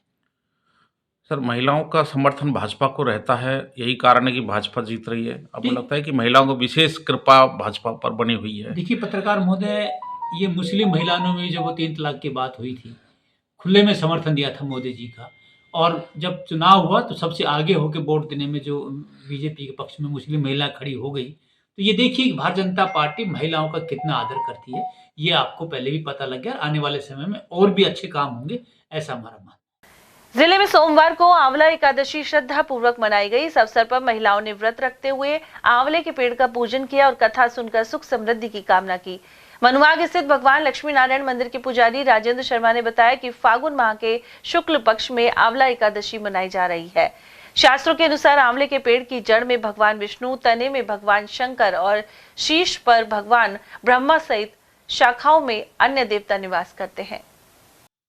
सर, महिलाओं का समर्थन भाजपा को रहता है, यही कारण है कि भाजपा जीत रही है। आपको लगता है कि महिलाओं को विशेष कृपा भाजपा पर बनी हुई है? देखिए पत्रकार महोदय, ये मुस्लिम महिलाओं में जब वो 3 तलाक की बात हुई थी, खुले में समर्थन दिया था मोदी जी का। और जब चुनाव हुआ तो सबसे आगे होकर वोट देने में जो बीजेपी के पक्ष में मुस्लिम महिला खड़ी हो गई, तो ये देखिए कि भारतीय जनता पार्टी महिलाओं का कितना आदर करती है। ये आपको पहले भी पता लग गया। आने वाले समय में और भी अच्छे काम होंगे, ऐसा हमारा मानना। जिले में सोमवार को आंवला एकादशी श्रद्धा पूर्वक मनाई गई। इस अवसर पर महिलाओं ने व्रत रखते हुए आंवले के पेड़ का पूजन किया और कथा सुनकर सुख समृद्धि की कामना की। मनुआग स्थित भगवान लक्ष्मी नारायण मंदिर के पुजारी राजेंद्र शर्मा ने बताया कि फागुन माह के शुक्ल पक्ष में आंवला एकादशी मनाई जा रही है। शास्त्रों के अनुसार आंवले के पेड़ की जड़ में भगवान विष्णु, तने में भगवान शंकर और शीश पर भगवान ब्रह्मा सहित शाखाओं में अन्य देवता निवास करते हैं।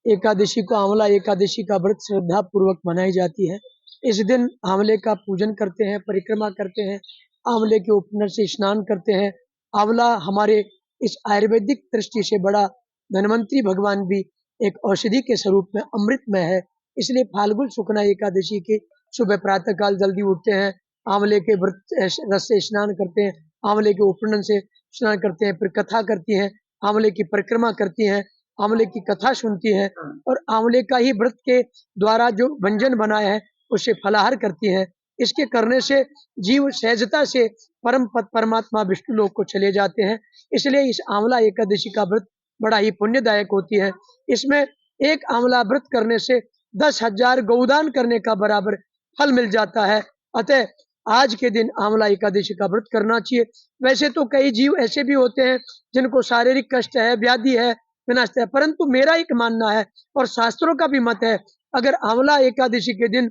एकादशी को आंवला एकादशी का व्रत श्रद्धा पूर्वक मनाई जाती है। इस दिन आंवले का पूजन करते हैं, परिक्रमा करते हैं, आंवले के उपनर से स्नान करते हैं। आंवला हमारे इस आयुर्वेदिक दृष्टि से बड़ा धन्वंतरी भगवान भी एक औषधि के स्वरूप में अमृतमय है। इसलिए फाल्गुन शुक्ला एकादशी के सुबह प्रातः काल जल्दी उठते हैं, आंवले के व्रत रस से स्नान करते हैं, आंवले के उपनयन से स्नान करते हैं, फिर कथा करती हैं, आंवले की परिक्रमा करती हैं, आंवले की कथा सुनती हैं और आंवले का ही व्रत के द्वारा जो व्यंजन बनाया है उससे फलाहार करती हैं। इसके करने से जीव सहजता से परम पद परमात्मा विष्णु लोक को चले जाते हैं। इसलिए इस आंवला एकादशी का व्रत बड़ा ही पुण्यदायक होती है। इसमें एक आंवला व्रत करने से 10,000 गौदान करने का बराबर फल मिल जाता है। अतः आज के दिन आंवला एकादशी का व्रत करना चाहिए। वैसे तो कई जीव ऐसे भी होते हैं जिनको शारीरिक कष्ट है, व्याधि है, विनाश है, परंतु मेरा एक मानना है और शास्त्रों का भी मत है, अगर आंवला एकादशी के दिन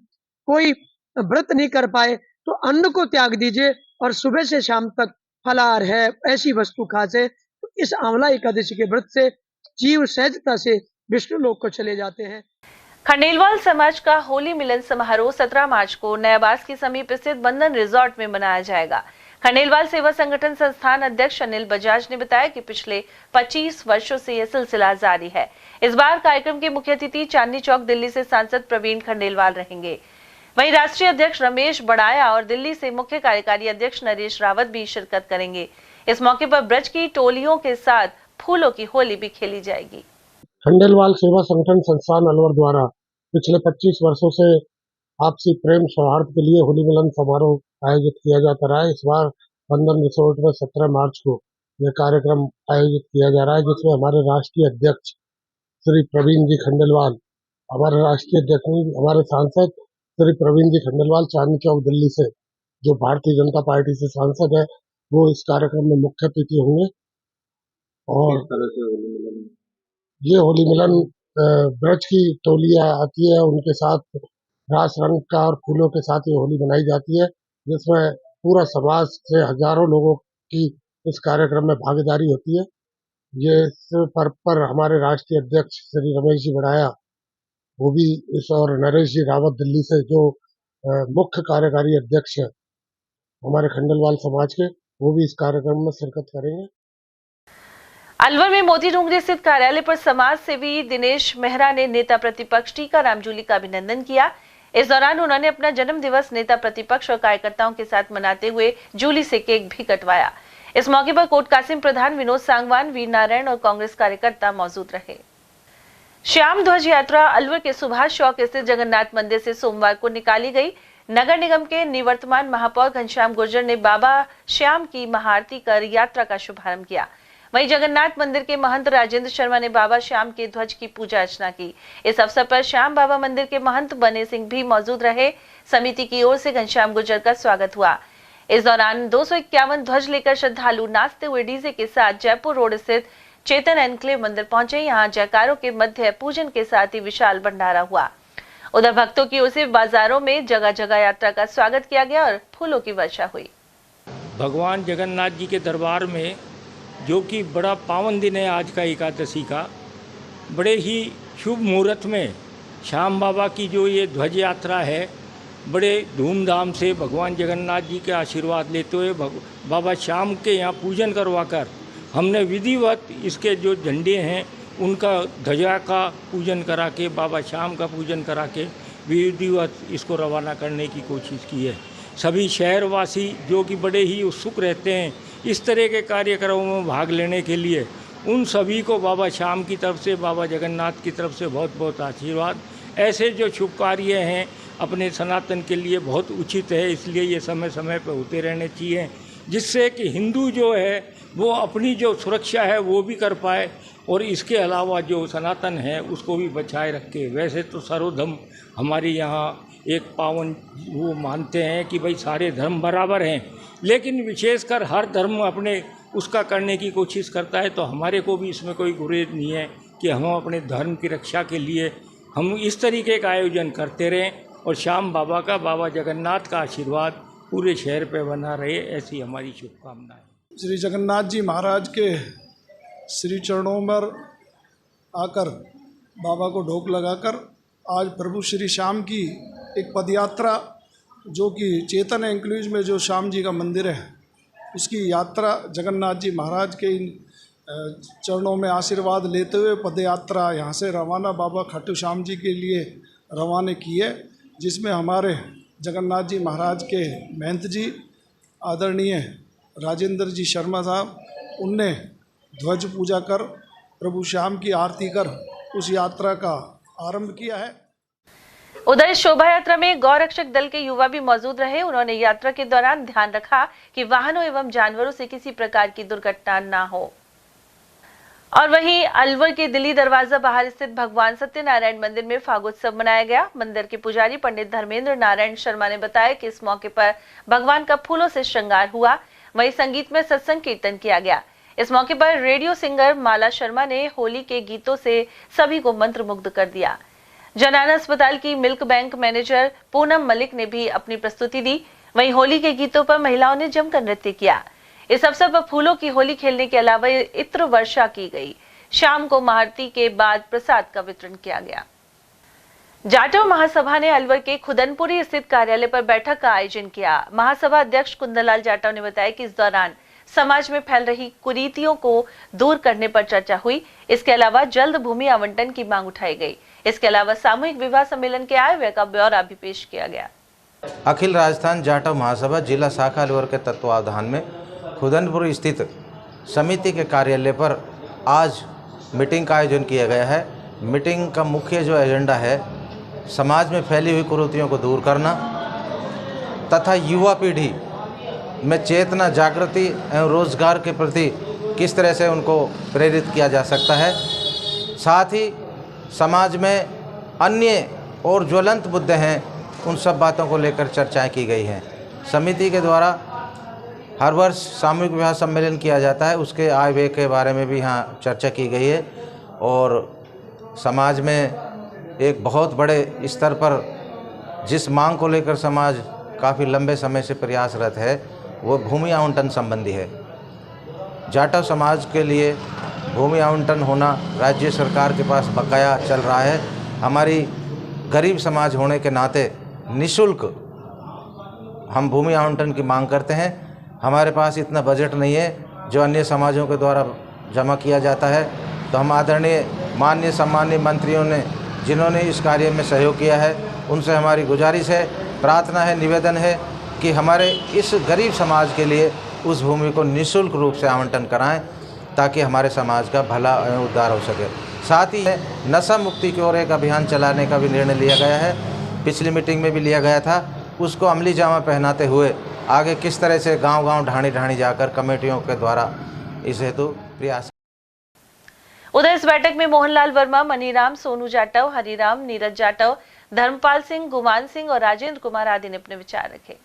कोई व्रत नहीं कर पाए तो अन्न को त्याग दीजिए और सुबह से शाम तक फलाहार है, ऐसी वस्तु खा से। तो इस आंवला एकादशी के व्रत से जीव सहजता से विष्णु लोक को चले जाते हैं। खंडेलवाल समाज का होली मिलन समारोह 17 मार्च को नयाबास के समीप स्थित बंधन रिजॉर्ट में मनाया जाएगा। खंडेलवाल सेवा संगठन संस्थान अध्यक्ष अनिल बजाज ने बताया कि पिछले 25 वर्षों से यह सिलसिला जारी है। इस बार कार्यक्रम के मुख्य अतिथि चांदनी चौक दिल्ली से सांसद प्रवीण खंडेलवाल रहेंगे। वहीं राष्ट्रीय अध्यक्ष रमेश बड़ाया और दिल्ली से मुख्य कार्यकारी अध्यक्ष नरेश रावत भी शिरकत करेंगे। इस मौके पर ब्रज की टोलियों के साथ फूलों की होली भी खेली जाएगी। खंडेलवाल सेवा संगठन संस्थान अलवर द्वारा पिछले 25 वर्षों से आपसी प्रेम सौहार्द के लिए होली मिलन समारोह आयोजित किया जाता रहा है। इस बार बंधन रिसोर्ट में 17 मार्च को यह कार्यक्रम आयोजित किया जा रहा है, जिसमें हमारे राष्ट्रीय अध्यक्ष श्री प्रवीण जी खंडेलवाल, हमारे राष्ट्रीय अध्यक्ष हमारे सांसद श्री प्रवीण जी खंडेलवाल चांदनी चौक दिल्ली से, जो भारतीय जनता पार्टी से सांसद है, वो इस कार्यक्रम में मुख्य अतिथि होंगे। और ये होली मिलन ब्रज की टोलियां आती है, उनके साथ रास रंग का और फूलों के साथ ये होली मनाई जाती है, जिसमें पूरा समाज से हजारों लोगों की इस कार्यक्रम में भागीदारी होती है। ये इस पर्व पर हमारे राष्ट्रीय अध्यक्ष श्री रमेश जी बड़ाया, वो भी इस, और नरेश जी रावत दिल्ली से, जो मुख्य कार्यकारी अध्यक्ष है हमारे खंडेलवाल समाज के, वो भी इस कार्यक्रम में शिरकत करेंगे। अलवर में मोती डूंगरी स्थित कार्यालय पर समाज सेवी दिनेश मेहरा ने नेता प्रतिपक्ष टीकाराम जूली का अभिनंदन किया। इस दौरान उन्होंने अपना जन्म दिवस नेता प्रतिपक्ष और कार्यकर्ताओं के साथ मनाते हुए जूली से केक भी कटवाया। इस मौके पर कोट कासिम प्रधान विनोद सांगवान, वीर नारायण और कांग्रेस कार्यकर्ता मौजूद रहे। श्याम ध्वज यात्रा अलवर के सुभाष चौक स्थित जगन्नाथ मंदिर से सोमवार को निकाली गई। नगर निगम के निवर्तमान महापौर घनश्याम गुर्जर ने बाबा श्याम की महाआरती कर यात्रा का शुभारंभ किया। वहीं जगन्नाथ मंदिर के महंत राजेंद्र शर्मा ने बाबा श्याम के ध्वज की पूजा अर्चना की। इस अवसर पर श्याम बाबा मंदिर के महंत बने सिंह भी मौजूद रहे। समिति की ओर से घनश्याम गुर्जर का स्वागत हुआ। इस दौरान 251 ध्वज लेकर श्रद्धालु नाचते हुए डीजे के साथ जयपुर रोड स्थित चेतन एनक्लेव मंदिर पहुंचे। यहाँ जयकारों के मध्य पूजन के साथ ही विशाल भंडारा हुआ। उधर भक्तों की ओर से बाजारों में जगह जगह यात्रा का स्वागत किया गया और फूलों की वर्षा हुई। भगवान जगन्नाथ जी के दरबार में, जो कि बड़ा पावन दिन है आज का एकादशी का, बड़े ही शुभ मुहूर्त में श्याम बाबा की जो ये ध्वज यात्रा है, बड़े धूमधाम से भगवान जगन्नाथ जी के आशीर्वाद लेते हुए बाबा श्याम के यहाँ पूजन करवाकर हमने विधिवत इसके जो झंडे हैं उनका ध्वजा का पूजन करा के, बाबा श्याम का पूजन करा के विधिवत इसको रवाना करने की कोशिश की है। सभी शहरवासी जो कि बड़े ही उत्सुक रहते हैं इस तरह के कार्यक्रमों में भाग लेने के लिए, उन सभी को बाबा श्याम की तरफ से, बाबा जगन्नाथ की तरफ से बहुत बहुत आशीर्वाद। ऐसे जो शुभ कार्य हैं अपने सनातन के लिए बहुत उचित है, इसलिए ये समय समय पर होते रहने चाहिए, जिससे कि हिंदू जो है वो अपनी जो सुरक्षा है वो भी कर पाए और इसके अलावा जो सनातन है उसको भी बचाए रखे। वैसे तो सर्वधर्म हमारे यहाँ एक पावन वो मानते हैं कि भाई सारे धर्म बराबर हैं, लेकिन विशेषकर हर धर्म अपने उसका करने की कोशिश करता है, तो हमारे को भी इसमें कोई गुरेज नहीं है कि हम अपने धर्म की रक्षा के लिए हम इस तरीके का आयोजन करते रहें और श्याम बाबा का, बाबा जगन्नाथ का आशीर्वाद पूरे शहर पे बना रहे, ऐसी हमारी शुभकामनाएं। श्री जगन्नाथ जी महाराज के श्री चरणों पर आकर बाबा को ढोक लगाकर आज प्रभु श्री श्याम की एक पदयात्रा, जो कि चेतन एंक्लेव में जो श्याम जी का मंदिर है, उसकी यात्रा जगन्नाथ जी महाराज के इन चरणों में आशीर्वाद लेते हुए पदयात्रा यहाँ से रवाना बाबा खाटू श्याम जी के लिए रवाना की है, जिसमें हमारे जगन्नाथ जी महाराज के महंत जी आदरणीय राजेंद्र जी शर्मा साहब, उनने ध्वज पूजा कर प्रभु श्याम की आरती कर उस यात्रा का आरंभ किया है। उधर इस शोभा यात्रा में गौरक्षक दल के युवा भी मौजूद रहे। उन्होंने यात्रा के दौरान ध्यान रखा कि वाहनों एवं जानवरों से किसी प्रकार की दुर्घटना न हो। और वहीं अलवर के दिल्ली दरवाजा बाहर स्थित भगवान सत्यनारायण मंदिर में फागोत्सव मनाया गया। मंदिर के पुजारी पंडित धर्मेंद्र नारायण शर्मा ने बताया कि इस मौके पर भगवान का फूलों से श्रृंगार हुआ। वहीं संगीत में सत्संग कीर्तन किया गया। इस मौके पर रेडियो सिंगर माला शर्मा ने होली के गीतों से सभी को मंत्रमुग्ध कर दिया। जनाना अस्पताल की milk bank manager Poonam Malik ने भी अपनी प्रस्तुति दी। वहीं होली के गीतों पर महिलाओं ने जमकर नृत्य किया। इस अवसर पर फूलों की होली खेलने के अलावा इत्र वर्षा की गई। शाम को महाआरती के बाद प्रसाद का वितरण किया गया। जाटव महासभा ने अलवर के खुदनपुरी स्थित कार्यालय पर बैठक का आयोजन किया। महासभा अध्यक्ष कुंदनलाल जाटव ने बताया कि इस दौरान समाज में फैल रही कुरीतियों को दूर करने पर चर्चा हुई। इसके अलावा जल्द भूमि आवंटन की मांग उठाई गई। इसके अलावा सामूहिक विवाह सम्मेलन के आय व्यय का ब्यौरा भी पेश किया गया। अखिल राजस्थान जाटव महासभा जिला शाखा अलवर के तत्वावधान में खुदनपुर स्थित समिति के कार्यालय पर आज मीटिंग का आयोजन किया गया है। मीटिंग का मुख्य जो एजेंडा है, समाज में फैली हुई कुरीतियों को दूर करना तथा युवा पीढ़ी में चेतना जागृति एवं रोजगार के प्रति किस तरह से उनको प्रेरित किया जा सकता है। साथ ही समाज में अन्य और ज्वलंत मुद्दे हैं, उन सब बातों को लेकर चर्चाएं की गई हैं। समिति के द्वारा हर वर्ष सामूहिक विवाह सम्मेलन किया जाता है, उसके आय व्यय के बारे में भी यहाँ चर्चा की गई है। और समाज में एक बहुत बड़े स्तर पर जिस मांग को लेकर समाज काफ़ी लंबे समय से प्रयासरत है, वो भूमि आवंटन संबंधी है। जाटव समाज के लिए भूमि आवंटन होना राज्य सरकार के पास बकाया चल रहा है। हमारी गरीब समाज होने के नाते निःशुल्क हम भूमि आवंटन की मांग करते हैं। हमारे पास इतना बजट नहीं है जो अन्य समाजों के द्वारा जमा किया जाता है, तो हम आदरणीय माननीय सम्मानीय मंत्रियों ने जिन्होंने इस कार्य में सहयोग किया है, उनसे हमारी गुजारिश है, प्रार्थना है, निवेदन है कि हमारे इस गरीब समाज के लिए उस भूमि को निःशुल्क रूप से आवंटन कराएं ताकि हमारे समाज का भला एवं उद्धार हो सके। साथ ही नशा मुक्ति की ओर एक अभियान चलाने का भी निर्णय लिया गया है। पिछली मीटिंग में भी लिया गया था, उसको अमली जामा पहनाते हुए आगे किस तरह से गांव-गांव ढाणी जाकर कमेटियों के द्वारा इस हेतु प्रयास। उधर इस बैठक में मोहनलाल वर्मा, मनीराम, सोनू जाटव, हरिराम, नीरज जाटव, धर्मपाल सिंह, गुमान सिंह और राजेंद्र कुमार आदि ने अपने विचार रखे।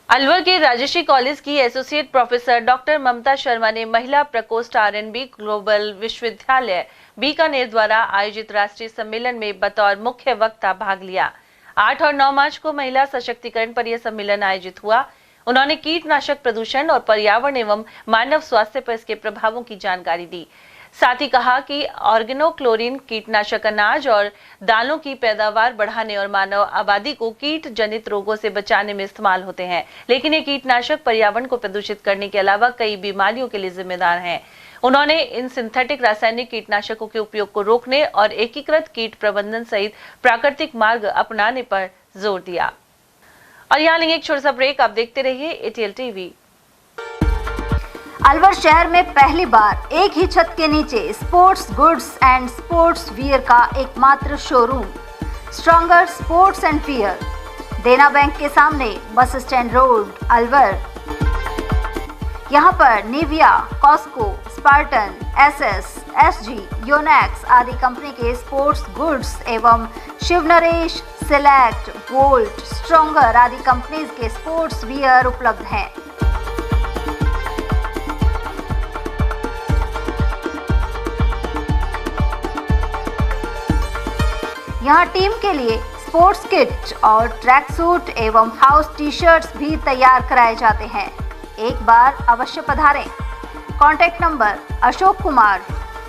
अलवर के राजश्री कॉलेज की associate professor doctor Mamta Sharma ने महिला प्रकोष्ठ आरएनबी ग्लोबल विश्वविद्यालय बीकानेर द्वारा आयोजित राष्ट्रीय सम्मेलन में बतौर मुख्य वक्ता भाग लिया। 8 और 9 मार्च को महिला सशक्तिकरण पर यह सम्मेलन आयोजित हुआ। उन्होंने कीटनाशक प्रदूषण और पर्यावरण एवं मानव स्वास्थ्य पर इसके प्रभावों की जानकारी दी। साथ ही कहा कि ऑर्गेनोक्लोरीन कीटनाशक अनाज और दालों की पैदावार बढ़ाने और मानव आबादी को कीट जनित रोगों से बचाने में इस्तेमाल होते हैं, लेकिन ये कीटनाशक पर्यावरण को प्रदूषित करने के अलावा कई बीमारियों के लिए जिम्मेदार हैं। उन्होंने इन सिंथेटिक रासायनिक कीटनाशकों के उपयोग को रोकने और एकीकृत कीट प्रबंधन सहित प्राकृतिक मार्ग अपनाने पर जोर दिया। और यहाँ लेंगे एक छोटा सा ब्रेक। आप देखते रहिए एटीएल टीवी। अलवर शहर में पहली बार एक ही छत के नीचे sports goods and sports wear का एकमात्र showroom stronger sports and wear, Dena bank के सामने, बस स्टैंड रोड, अलवर। यहाँ पर Nivia, Cosco, Spartan, SS, SG, Yonex आदि कंपनी के स्पोर्ट्स गुड्स एवं शिवनरेश, सिलेक्ट, वोल्ट, स्ट्रॉन्गर आदि कंपनीज के स्पोर्ट्स वियर उपलब्ध हैं। यहाँ टीम के लिए स्पोर्ट्स किट और ट्रैक सूट एवं हाउस टी शर्ट्स भी तैयार कराए जाते हैं। एक बार अवश्य पधारें। Contact number Ashok Kumar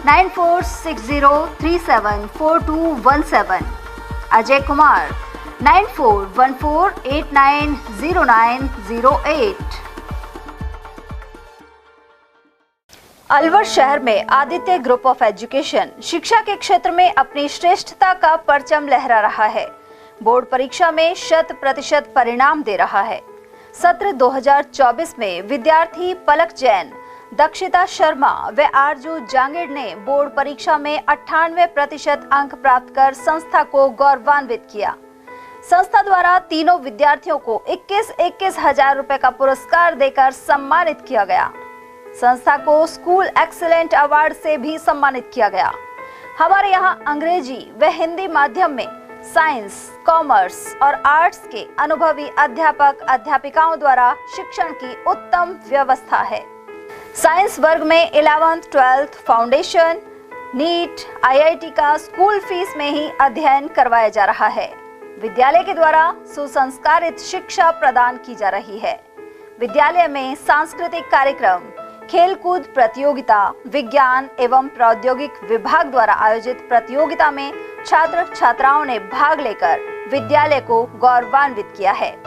9460374217, Ajay Kumar 9414890908। अलवर शहर में आदित्य ग्रुप ऑफ एजुकेशन शिक्षा के क्षेत्र में अपनी श्रेष्ठता का परचम लहरा रहा है। बोर्ड परीक्षा में 100% परिणाम दे रहा है। सत्र 2024 में विद्यार्थी पलक जैन, दक्षिता शर्मा व आरजू जांगिड़ ने बोर्ड परीक्षा में 98% अंक प्राप्त कर संस्था को गौरवान्वित किया। संस्था द्वारा तीनों विद्यार्थियों को 21-21 हजार रुपए का पुरस्कार देकर सम्मानित किया गया। संस्था को स्कूल एक्सीलेंट अवार्ड से भी सम्मानित किया गया। हमारे यहाँ अंग्रेजी व हिंदी माध्यम में साइंस, कॉमर्स और आर्ट्स के अनुभवी अध्यापक अध्यापिकाओं द्वारा शिक्षण की उत्तम व्यवस्था है। साइंस वर्ग में 11th, 12th foundation, NEET, IIT का स्कूल फीस में ही अध्ययन करवाया जा रहा है। विद्यालय के द्वारा सुसंस्कारित शिक्षा प्रदान की जा रही है। विद्यालय में सांस्कृतिक कार्यक्रम, खेलकूद प्रतियोगिता, विज्ञान एवं प्रौद्योगिक विभाग द्वारा आयोजित प्रतियोगिता में छात्र छात्राओं ने भाग लेकर विद्यालय को गौरवान्वित किया है।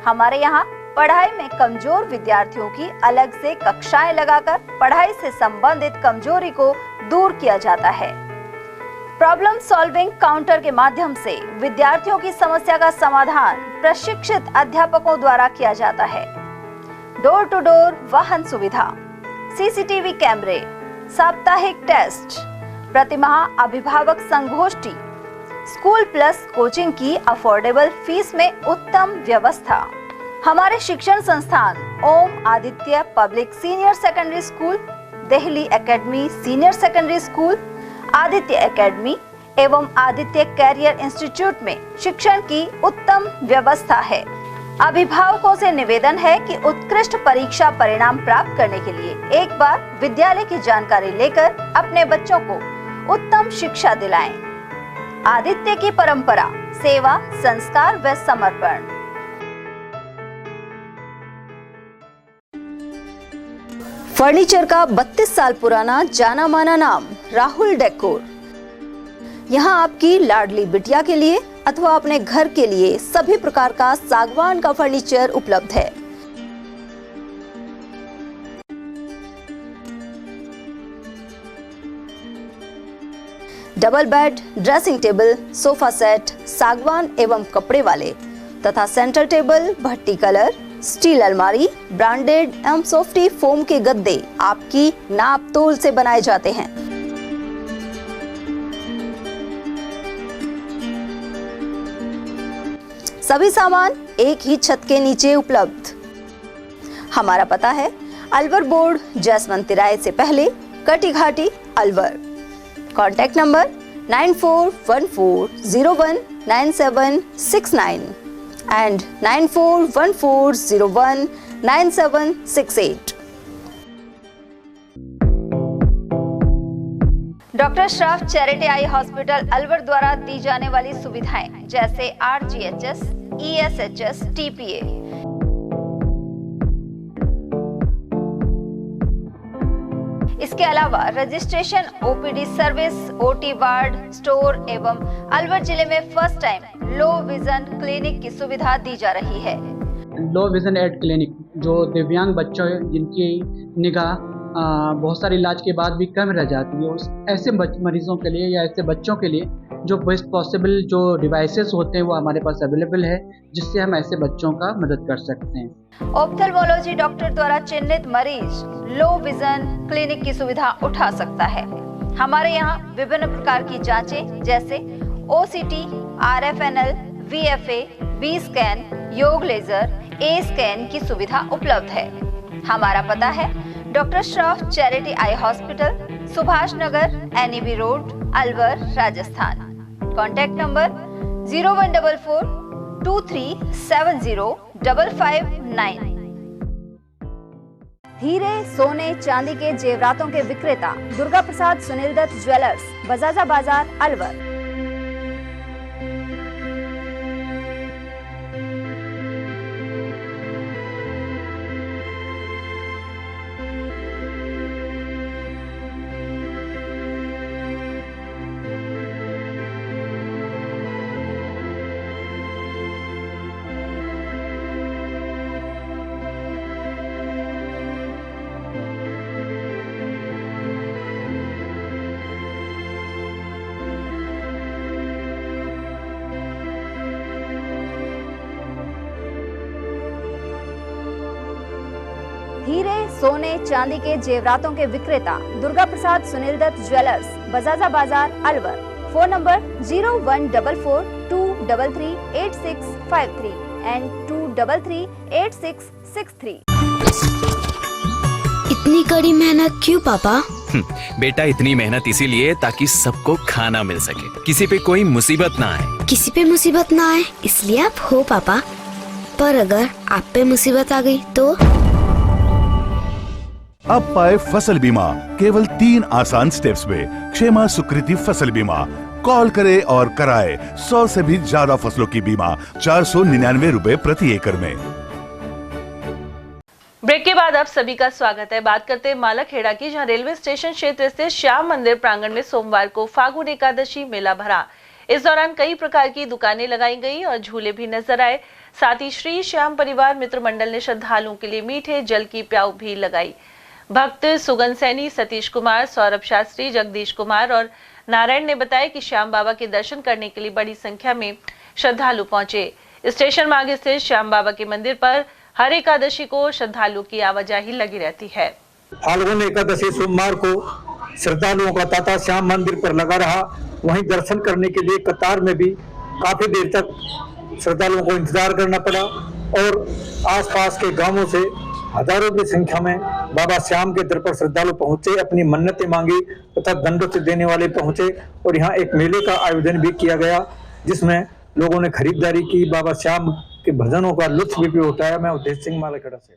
हमारे यहाँ पढ़ाई में कमजोर विद्यार्थियों की अलग से कक्षाएं लगाकर पढ़ाई से संबंधित कमजोरी को दूर किया जाता है। प्रॉब्लम सॉल्विंग काउंटर के माध्यम से विद्यार्थियों की समस्या का समाधान प्रशिक्षित अध्यापकों द्वारा किया जाता है। डोर टू डोर वाहन सुविधा, CCTV कैमरे, साप्ताहिक टेस्ट, प्रतिमाह अभिभावक संगोष्ठी, स्कूल प्लस कोचिंग की अफोर्डेबल फीस में उत्तम व्यवस्था। हमारे शिक्षण संस्थान Om Aditya public senior secondary school, Delhi academy senior secondary school, Aditya academy एवं आदित्य कैरियर इंस्टीट्यूट में शिक्षण की उत्तम व्यवस्था है। अभिभावकों से निवेदन है कि उत्कृष्ट परीक्षा परिणाम प्राप्त करने के लिए एक बार विद्यालय की जानकारी लेकर अपने बच्चों को उत्तम शिक्षा दिलाएं। आदित्य की परंपरा, सेवा, संस्कार व समर्पण। फर्नीचर का 32 साल पुराना जाना माना नाम राहुल डेकोर। यहाँ आपकी लाडली बिटिया के लिए अथवा अपने घर के लिए सभी प्रकार का सागवान का फर्नीचर उपलब्ध है। Double bed, dressing table, sofa set सागवान एवं कपड़े वाले तथा सेंटर टेबल, भट्टी कलर, स्टील अलमारी, ब्रांडेड एवं सॉफ्टी फोम के गद्दे आपकी नाप तोल से बनाए जाते हैं। सभी सामान एक ही छत के नीचे उपलब्ध। हमारा पता है अलवर बोर्ड, जैसवंत तिराहे से पहले, Kati Ghati, Alwar. Contact number 9414019769 and 9414019768। Doctor Shroff charity eye hospital Alwar द्वारा दी जाने वाली सुविधाएं जैसे RGHS, ESHS, TPA। इसके अलावा registration, OPD service, OT ward, store एवं अलवर जिले में first time low vision clinic की सुविधा दी जा रही है। लो विजन एड क्लिनिक जो दिव्यांग बच्चों जिनकी निगाह बहुत सारे इलाज के बाद भी कम रह जाती है, उस ऐसे मरीजों के लिए या ऐसे बच्चों के लिए जो बेस्ट पॉसिबल जो डिवाइसेस होते हैं वो हमारे पास अवेलेबल है, जिससे हम ऐसे बच्चों का मदद कर सकते हैं। ऑप्थेल्मोलॉजी डॉक्टर द्वारा चिन्हित मरीज लो विजन क्लिनिक की सुविधा उठा सकता है। हमारे यहाँ विभिन्न प्रकार की जांचें जैसे OCT, RFNL, VFA, B scan, YAG laser, A scan की सुविधा उपलब्ध है। हमारा पता है doctor Shroff charity eye hospital, Subhash Nagar, NEB road, Alwar, Rajasthan. Contact number 014423705559। हीरे, सोने, चांदी के जेवरातों के विक्रेता दुर्गा प्रसाद सुनील दत्त ज्वेलर्स, बजाजा बाजार, अलवर। हीरे, सोने, चांदी के जेवरातों के विक्रेता Durga Prasad Sunil Dutt jewellers, Bajaja Bazaar, Alwar. Phone number 0144233853 and 2338663। इतनी कड़ी मेहनत क्यों पापा? बेटा इतनी मेहनत इसीलिए ताकि सबको खाना मिल सके, किसी पे कोई मुसीबत ना आए। किसी पे मुसीबत ना आए इसलिए आप हो पापा, पर अगर आप पे मुसीबत आ गई तो? अब पाए फसल बीमा केवल 3 आसान स्टेप्स में। क्षेमा सुकृति फसल बीमा। कॉल करे और कराए 100 से भी ज्यादा फसलों की बीमा 499 रुपए प्रति एकड़ में। ब्रेक के बाद आप सभी का स्वागत है। बात करते हैं मालाखेड़ा की, जहां रेलवे स्टेशन क्षेत्र स्थित श्याम मंदिर प्रांगण में सोमवार को फागुन एकादशी मेला भरा। इस दौरान कई प्रकार की दुकानें लगाई गई और झूले भी नजर आए। साथ ही श्री श्याम परिवार मित्र मंडल ने श्रद्धालुओं के लिए मीठे जल की प्याऊ भी लगाई। भक्त सुगन सैनी, सतीश कुमार, सौरभ शास्त्री, जगदीश कुमार और नारायण ने बताया कि श्याम बाबा के दर्शन करने के लिए बड़ी संख्या में श्रद्धालु पहुंचे। स्टेशन मार्ग स्थित श्याम बाबा के मंदिर पर हर एकादशी को श्रद्धालुओं की आवाजाही लगी रहती है। फाल्गुन एकादशी सोमवार को श्रद्धालुओं का तांता श्याम मंदिर पर लगा रहा। वहीं दर्शन करने के लिए कतार में भी काफी देर तक श्रद्धालुओं को इंतजार करना पड़ा और आसपास के गांवों से हजारों की संख्या में बाबा श्याम के दर पर श्रद्धालु पहुंचे, अपनी मन्नतें मांगी तथा दंडों से देने वाले पहुंचे और यहाँ एक मेले का आयोजन भी किया गया जिसमें लोगों ने खरीदारी की, बाबा श्याम के भजनों का लुत्फ भी उठाया। मैं उद्देश्य सिंह मालाखेड़ा से।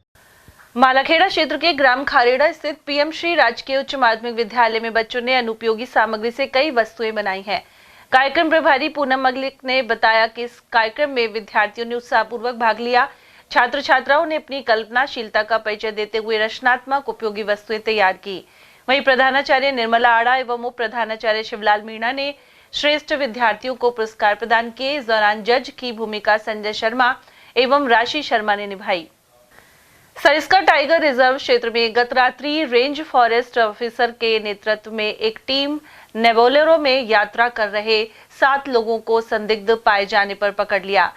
मालाखेड़ा क्षेत्र के ग्राम खारेड़ा स्थित पीएम श्री राजकीय उच्च माध्यमिक विद्यालय में बच्चों ने अनुपयोगी सामग्री से कई वस्तुएं बनाई हैं। कार्यक्रम प्रभारी पूनम मलिक ने बताया कि इस कार्यक्रम में विद्यार्थियों ने उत्साहपूर्वक भाग लिया। छात्र छात्राओं ने अपनी कल्पनाशीलता का परिचय देते हुए रचनात्मक उपयोगी वस्तुएं तैयार की। वहीं प्रधानाचार्य निर्मला आड़ा एवं उप प्रधानाचार्य शिवलाल मीणा ने श्रेष्ठ विद्यार्थियों को पुरस्कार प्रदान किए। इस दौरान जज की भूमिका संजय शर्मा एवं राशि शर्मा ने निभाई। सरिस्का टाइगर रिजर्व क्षेत्र में गत रात्रि रेंज फॉरेस्ट ऑफिसर के नेतृत्व में एक टीम नेवोलेरो में यात्रा कर रहे 7 लोगों को संदिग्ध पाए जाने पर पकड़ लिया।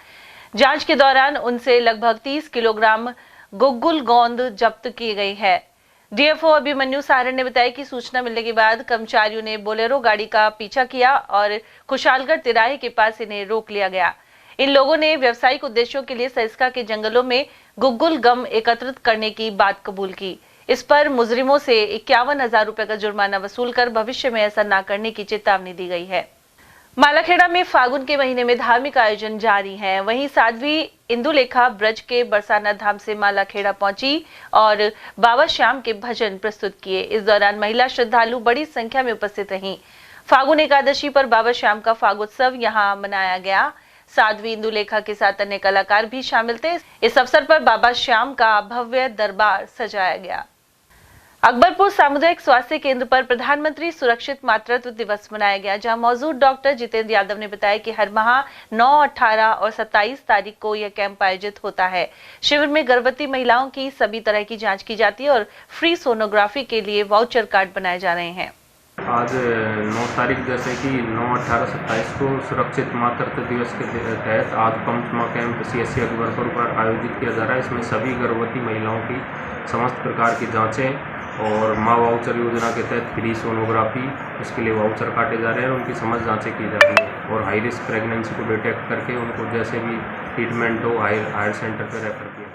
जांच के दौरान उनसे लगभग 30 किलोग्राम गुग्गुल गोंद जब्त की गई है। डीएफओ अभिमन्यु सारण ने बताया कि सूचना मिलने के बाद कर्मचारियों ने बोलेरो गाड़ी का पीछा किया और खुशालगढ़ तिराहे के पास इन्हें रोक लिया गया। इन लोगों ने व्यावसायिक उद्देश्यों के लिए सरिस्का के जंगलों में गुग्गुल गम एकत्रित करने की बात कबूल की। इस पर मुजरिमों से 51,000 रुपए का जुर्माना वसूल कर भविष्य में ऐसा न करने की चेतावनी दी गई है। मालाखेड़ा में फागुन के महीने में धार्मिक आयोजन जारी हैं। वहीं साध्वी इंदुलेखा ब्रज के बरसाना धाम से मालाखेड़ा पहुंची और बाबा श्याम के भजन प्रस्तुत किए। इस दौरान महिला श्रद्धालु बड़ी संख्या में उपस्थित रहीं। फागुन एकादशी पर बाबा श्याम का फागोत्सव यहां मनाया गया। साध्वी इंदुलेखा के साथ अन्य कलाकार भी शामिल थे। इस अवसर पर बाबा श्याम का भव्य दरबार सजाया गया। अकबरपुर सामुदायिक स्वास्थ्य केंद्र पर प्रधानमंत्री सुरक्षित मातृत्व दिवस मनाया गया, जहां मौजूद डॉक्टर जितेंद्र यादव ने बताया कि हर माह 9, 18 और 27 तारीख को यह कैंप आयोजित होता है। शिविर में गर्भवती महिलाओं की सभी तरह की जांच की जाती है और फ्री सोनोग्राफी के लिए वाउचर कार्ड बनाए जा रहे हैं। आज 9 तारीख जैसे कि 9, 18, 27 को सुरक्षित मातृत्व दिवस के तहत आज पंचमा कैंप CSC अकबरपुर पर आयोजित किया जा रहा है। इसमें सभी गर्भवती महिलाओं की समस्त प्रकार की जांचें और माँ वाउचर योजना के तहत फ्री सोनोग्राफी, इसके लिए वाउचर काटे जा रहे हैं और उनकी समस्त जांचें की जाती हैं और हाई रिस्क प्रेगनेंसी को डिटेक्ट करके उनको जैसे भी ट्रीटमेंट हो हायर सेंटर पर रेफर किया।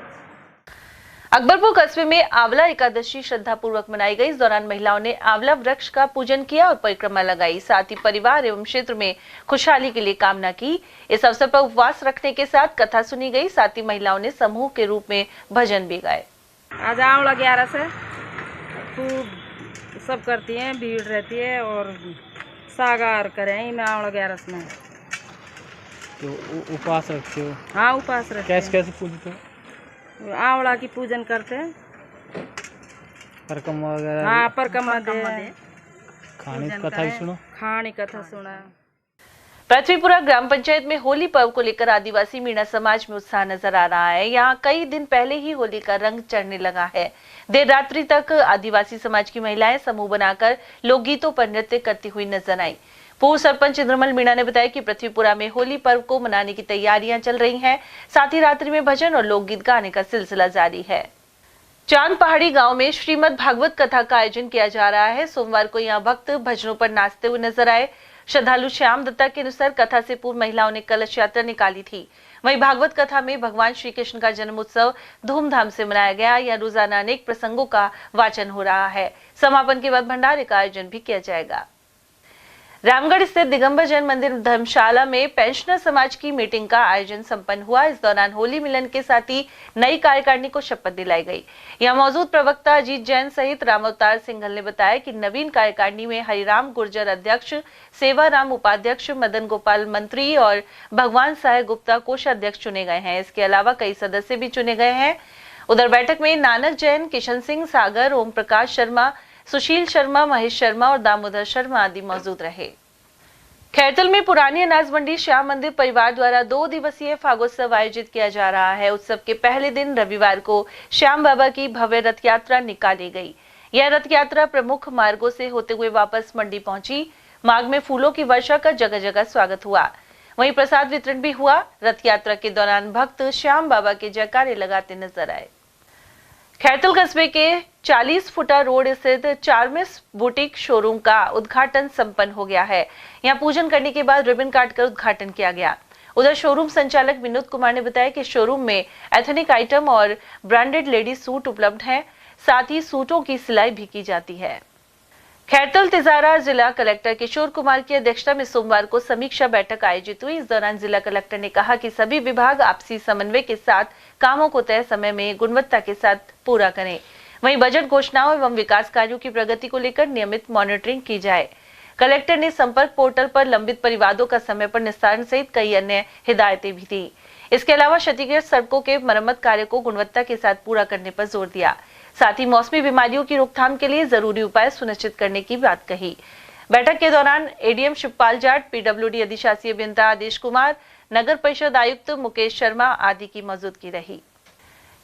अकबरपुर कस्बे में आंवला एकादशी श्रद्धापूर्वक मनाई गई। इस दौरान महिलाओं ने आंवला वृक्ष का पूजन किया और परिक्रमा लगाई। साथ ही परिवार एवं क्षेत्र में खुशहाली के लिए कामना की। इस अवसर पर उपवास रखने के साथ कथा सुनी गई। साथ ही महिलाओं ने समूह के रूप में भजन भी गाए। आज आंवला 11 से खूब सब करती हैं, भीड़ रहती है और सागार करें मैं आंवला 11 में। तो उपवास रखते हो? हाँ, उपवास रखते हैं। कैसे पूजते हो? आंवला की पूजन करते हैं, परिक्रमा वगैरह। हाँ, परिक्रमा दे, खाने की कथा भी सुनो। खाने कथा सुना। पृथ्वीपुरा ग्राम पंचायत में होली पर्व को लेकर आदिवासी मीणा समाज में उत्साह नजर आ रहा है। यहाँ कई दिन पहले ही होली का रंग चढ़ने लगा है। देर रात्रि तक आदिवासी समाज की महिलाएं समूह बनाकर लोकगीतों पर नृत्य करती हुई नजर आई। पूर्व सरपंच इंद्रमल मीणा ने बताया कि पृथ्वीपुरा में होली पर्व को मनाने की तैयारियां चल रही हैं। साथ ही रात्रि में भजन और लोकगीत गाने का सिलसिला जारी है। चांद पहाड़ी गांव में श्रीमद् भागवत कथा का आयोजन किया जा रहा है। सोमवार को यहां भक्त भजनों पर नाचते हुए नजर आए। श्रद्धालु श्याम दत्ता के अनुसार कथा से पूर्व महिलाओं ने कलश यात्रा निकाली थी। वहीं भागवत कथा में भगवान श्री कृष्ण का जन्मोत्सव धूमधाम से मनाया गया। यह रोजाना अनेक प्रसंगों का वाचन हो रहा है। समापन के बाद भंडारे का आयोजन भी किया जाएगा। रामगढ़ स्थित दिगंबर जैन मंदिर धर्मशाला में पेंशनर समाज की मीटिंग का आयोजन संपन्न हुआ। इस दौरान होली मिलन के साथ ही नई कार्यकारिणी को शपथ दिलाई गई। यहां मौजूद प्रवक्ता अजीत जैन सहित रामावतार सिंघल ने बताया कि नवीन कार्यकारिणी में हरिराम गुर्जर अध्यक्ष, सेवाराम उपाध्यक्ष, मदन गोपाल मंत्री और भगवान साय गुप्ता कोषाध्यक्ष चुने गए हैं। इसके अलावा कई सदस्य भी चुने गए हैं। उधर बैठक में नानक जैन, किशन सिंह सागर, ओम प्रकाश शर्मा, सुशील शर्मा, महेश शर्मा और दामोदर शर्मा आदि मौजूद रहे। खैरतल में पुरानी अनाज मंडी श्याम मंदिर परिवार द्वारा 2 दिवसीय फागोत्सव आयोजित किया जा रहा है। उत्सव के पहले दिन रविवार को श्याम बाबा की भव्य रथ यात्रा निकाली गई। यह रथ यात्रा प्रमुख मार्गों से होते हुए वापस मंडी पहुंची। मार्ग में फूलों की वर्षा का जगह जगह स्वागत हुआ। वहीं प्रसाद वितरण भी हुआ। रथ यात्रा के दौरान भक्त श्याम बाबा के जयकारे लगाते नजर आए। खैरतल कस्बे के 40 फुटा रोड स्थित चार्मिस बुटीक शोरूम का उद्घाटन संपन्न हो गया है। यहां पूजन करने के बाद रिबन काटकर उद्घाटन किया गया। उधर शोरूम संचालक विनोद कुमार ने बताया कि शोरूम में एथनिक आइटम और ब्रांडेड लेडीज सूट उपलब्ध हैं। साथ ही सूटों की सिलाई भी की जाती है। खैरतल तिजारा जिला कलेक्टर किशोर कुमार की अध्यक्षता में सोमवार को समीक्षा बैठक आयोजित हुई। इस दौरान जिला कलेक्टर ने कहा कि सभी विभाग आपसी समन्वय के साथ कामों को तय समय में गुणवत्ता के साथ पूरा करें। वहीं बजट घोषणाओं एवं विकास कार्यों की प्रगति को लेकर नियमित मॉनिटरिंग की जाए। कलेक्टर ने संपर्क पोर्टल पर लंबित परिवादों का समय पर निस्तारण सहित कई अन्य हिदायतें भी दी। इसके अलावा क्षतिग्रस्त सड़कों के मरम्मत कार्य को गुणवत्ता के साथ पूरा करने पर जोर दिया। साथ ही मौसमी बीमारियों की रोकथाम के लिए जरूरी उपाय सुनिश्चित करने की बात कही। बैठक के दौरान एडीएम शिवपाल जाट, पीडब्ल्यूडी अधिशासी अभियंता आदेश कुमार, नगर परिषद आयुक्त मुकेश शर्मा आदि की मौजूदगी रही।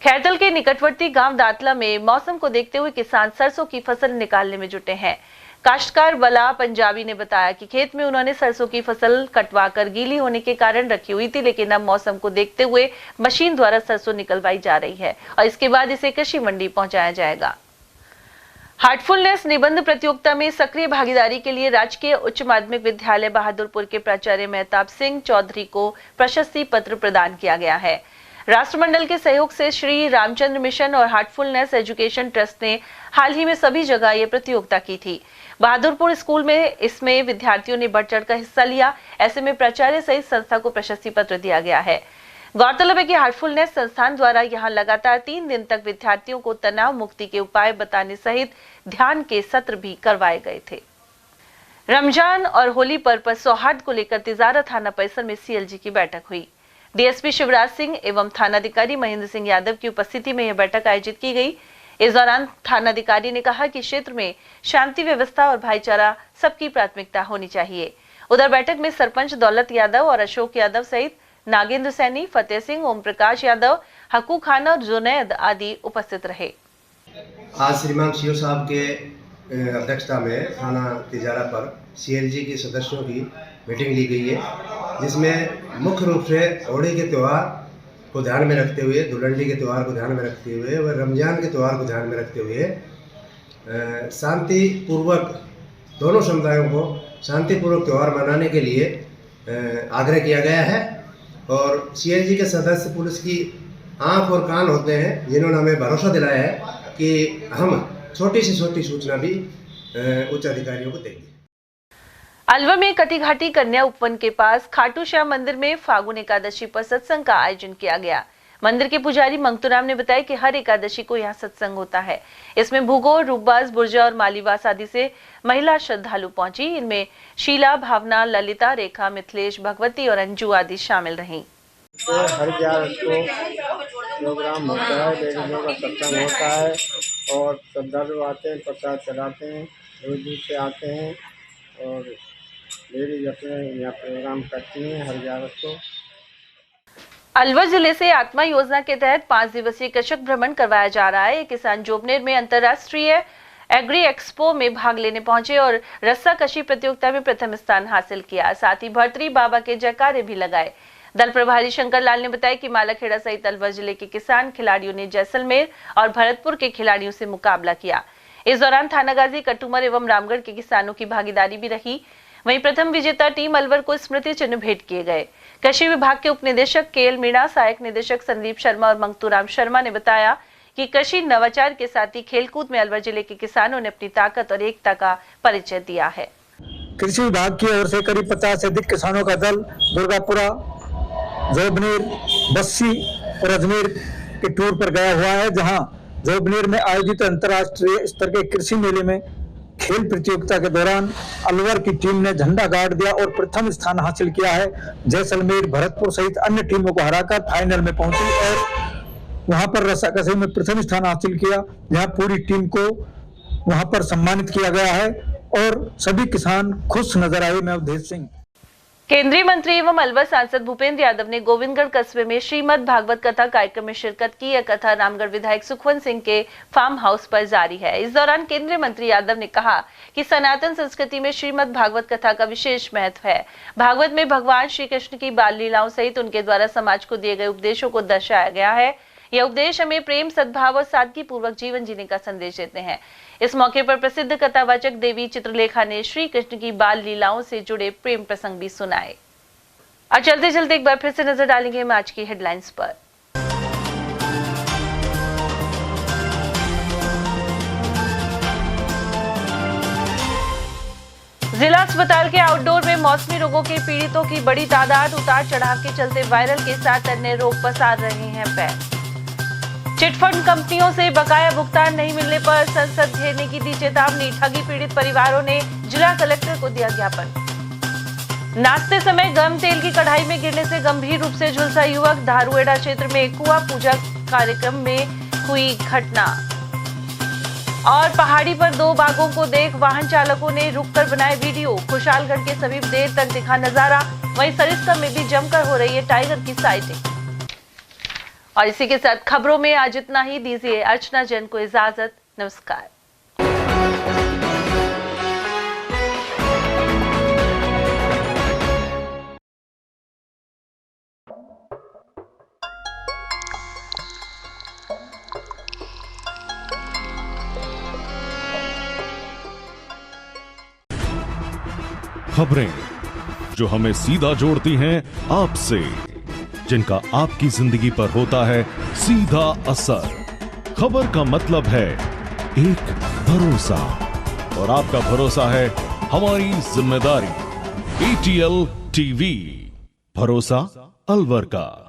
खैरतल के निकटवर्ती गांव दातला में मौसम को देखते हुए किसान सरसों की फसल निकालने में जुटे हैं। काश्तकार बला पंजाबी ने बताया कि खेत में उन्होंने सरसों की फसल कटवाकर गीली होने के कारण रखी हुई थी, लेकिन अब मौसम को देखते हुए मशीन द्वारा सरसों निकलवाई जा रही है और इसके बाद इसे कृषि मंडी पहुंचाया जाएगा। हार्टफुलनेस निबंध प्रतियोगिता में सक्रिय भागीदारी के लिए राजकीय उच्च माध्यमिक विद्यालय बहादुरपुर के प्राचार्य मेहताब सिंह चौधरी को प्रशस्ति पत्र प्रदान किया गया है। राष्ट्रमंडल के सहयोग से श्री रामचंद्र मिशन और हार्टफुलनेस एजुकेशन ट्रस्ट ने हाल ही में सभी जगह ये प्रतियोगिता की थी। बहादुरपुर स्कूल में इसमें विद्यार्थियों ने बढ़ चढ़कर हिस्सा लिया। ऐसे में प्राचार्य सहित संस्था को प्रशस्ति पत्र दिया गया है। गौरतलब है कि हार्टफुलनेस संस्थान द्वारा यहां लगातार 3 दिन तक विद्यार्थियों को तनाव मुक्ति के उपाय बताने सहित ध्यान के सत्र भी करवाए गए थे। रमजान और होली पर्व पर सौहार्द को लेकर तिजारा थाना परिसर में सीएलजी की बैठक हुई। डीएसपी शिवराज सिंह एवं थानाधिकारी महेंद्र सिंह यादव की उपस्थिति में यह बैठक आयोजित की गई। इस दौरान थानाधिकारी ने कहा कि क्षेत्र में शांति व्यवस्था और भाईचारा सबकी प्राथमिकता होनी चाहिए। उधर बैठक में सरपंच दौलत यादव और अशोक यादव सहित नागेंद्र सैनी, फतेह सिंह, ओम प्रकाश यादव, हकू खान और जुनैद आदि उपस्थित रहे। आज श्रीमान सीओ साहब के अध्यक्षता में थाना तिजारा पर सीएलजी के सदस्यों की मीटिंग ली गई है, जिसमें मुख्य रूप से होली के त्यौहार को ध्यान में रखते हुए, धुलंडी के त्यौहार को ध्यान में रखते हुए और रमजान के त्यौहार को ध्यान में रखते हुए शांतिपूर्वक दोनों समुदायों को शांतिपूर्वक त्यौहार मनाने के लिए आग्रह किया गया है। और सीएलजी के सदस्य पुलिस की आंख और कान होते हैं, जिन्होंने हमें भरोसा दिलाया है कि हम छोटी से छोटी सूचना भी उच्च अधिकारियों को देंगे। अलवर में कटिघाटी कन्या उपवन के पास खाटू श्याम मंदिर में फागुन एकादशी पर सत्संग का आयोजन किया गया। मंदिर के पुजारी मंगतूराम ने बताया कि हर एकादशी को यहाँ सत्संग होता है। इसमें भूगोर, रूपबाज, बुर्जा और मालीवास आदि से महिला श्रद्धालु पहुंची। इनमें शीला, भावना, ललिता, रेखा, मिथिलेश, भगवती और अंजू आदि शामिल रहीं। हर 11 को प्रोग्राम होता है, लेडीजों का सत्संग होता है और श्रद्धालु आते हैं, प्रसाद चढ़ाते हैं, दूर दूर से आते हैं और लेडीज अपने यहाँ प्रोग्राम करती हैं हर 11 को। अलवर जिले से आत्मा योजना के तहत 5 दिवसीय कृषक भ्रमण करवाया जा रहा है। किसान जोबनेर में अंतर्राष्ट्रीय एग्री एक्सपो में भाग लेने पहुंचे और रस्सा कशी प्रतियोगिता में प्रथम स्थान हासिल किया। साथ ही भर्तरी बाबा के जयकारे भी लगाए। दल प्रभारी शंकर लाल ने बताया कि मालाखेड़ा सहित अलवर जिले के किसान खिलाड़ियों ने जैसलमेर और भरतपुर के खिलाड़ियों से मुकाबला किया। इस दौरान थानागाजी, कटुमर एवं रामगढ़ के किसानों की भागीदारी भी रही। वहीं प्रथम विजेता टीम अलवर को स्मृति चिन्ह भेंट किए गए। कृषि विभाग के उप निदेशक केएल मीणा, सहायक निदेशक संदीप शर्मा और मंगतूराम शर्मा ने बताया कि कृषि नवाचार के साथ ही खेलकूद में अलवर जिले के किसानों ने अपनी ताकत और एकता का परिचय दिया है। कृषि विभाग की ओर से करीब 50 से अधिक किसानों का दल दुर्गापुरा, जोबनेर, बस्सी और अजमेर के टूर पर गया हुआ है, जहां जोबनेर में आयोजित अंतर्राष्ट्रीय स्तर के कृषि मेले में खेल प्रतियोगिता के दौरान अलवर की टीम ने झंडा गाड़ दिया और प्रथम स्थान हासिल किया है। जैसलमेर, भरतपुर सहित अन्य टीमों को हराकर फाइनल में पहुंची और वहां पर रस्साकशी में प्रथम स्थान हासिल किया, जहां पूरी टीम को वहां पर सम्मानित किया गया है और सभी किसान खुश नजर आए। मैं अवधेश सिंह। केंद्रीय मंत्री एवं अलवर सांसद भूपेंद्र यादव ने गोविंदगढ़ कस्बे में श्रीमद् भागवत कथा कार्यक्रम में शिरकत की। यह कथा रामगढ़ विधायक सुखवंत सिंह के फार्म हाउस पर जारी है। इस दौरान केंद्रीय मंत्री यादव ने कहा कि सनातन संस्कृति में श्रीमद् भागवत कथा का विशेष महत्व है। भागवत में भगवान श्री कृष्ण की बाल लीलाओं सहित उनके द्वारा समाज को दिए गए उपदेशों को दर्शाया गया है। यह उपदेश हमें प्रेम, सद्भाव और सादगी पूर्वक जीवन जीने का संदेश देते हैं। इस मौके पर प्रसिद्ध कथावाचक देवी चित्रलेखा ने श्री कृष्ण की बाल लीलाओं से जुड़े प्रेम प्रसंग भी सुनाए। और चलते चलते एक बार फिर से नजर डालेंगे हम आज की हेडलाइंस पर। जिला अस्पताल के आउटडोर में मौसमी रोगों के पीड़ितों की बड़ी तादाद, उतार चढ़ाव के चलते वायरल के साथ अन्य रोग पसार रहे हैं पैर। चिटफंड कंपनियों से बकाया भुगतान नहीं मिलने पर संसद घेरने की दी चेतावनी। ठगी पीड़ित परिवारों ने जिला कलेक्टर को दिया ज्ञापन। नाश्ते समय गर्म तेल की कढ़ाई में गिरने से गंभीर रूप से झुलसा युवक। धारुएड़ा क्षेत्र में कुआं पूजा कार्यक्रम में हुई घटना। और पहाड़ी पर 2 बाघों को देख वाहन चालकों ने रुककर बनाए वीडियो। खुशहालगढ़ के समीप देर तक दिखा नजारा। वहीं सरिस्का में भी जमकर हो रही है टाइगर की साइटिंग। और इसी के साथ खबरों में आज इतना ही। दीजिए अर्चना जैन को इजाजत। नमस्कार। खबरें जो हमें सीधा जोड़ती हैं आपसे, जिनका आपकी जिंदगी पर होता है सीधा असर। खबर का मतलब है एक भरोसा, और आपका भरोसा है हमारी जिम्मेदारी। ATL TV, भरोसा अलवर का।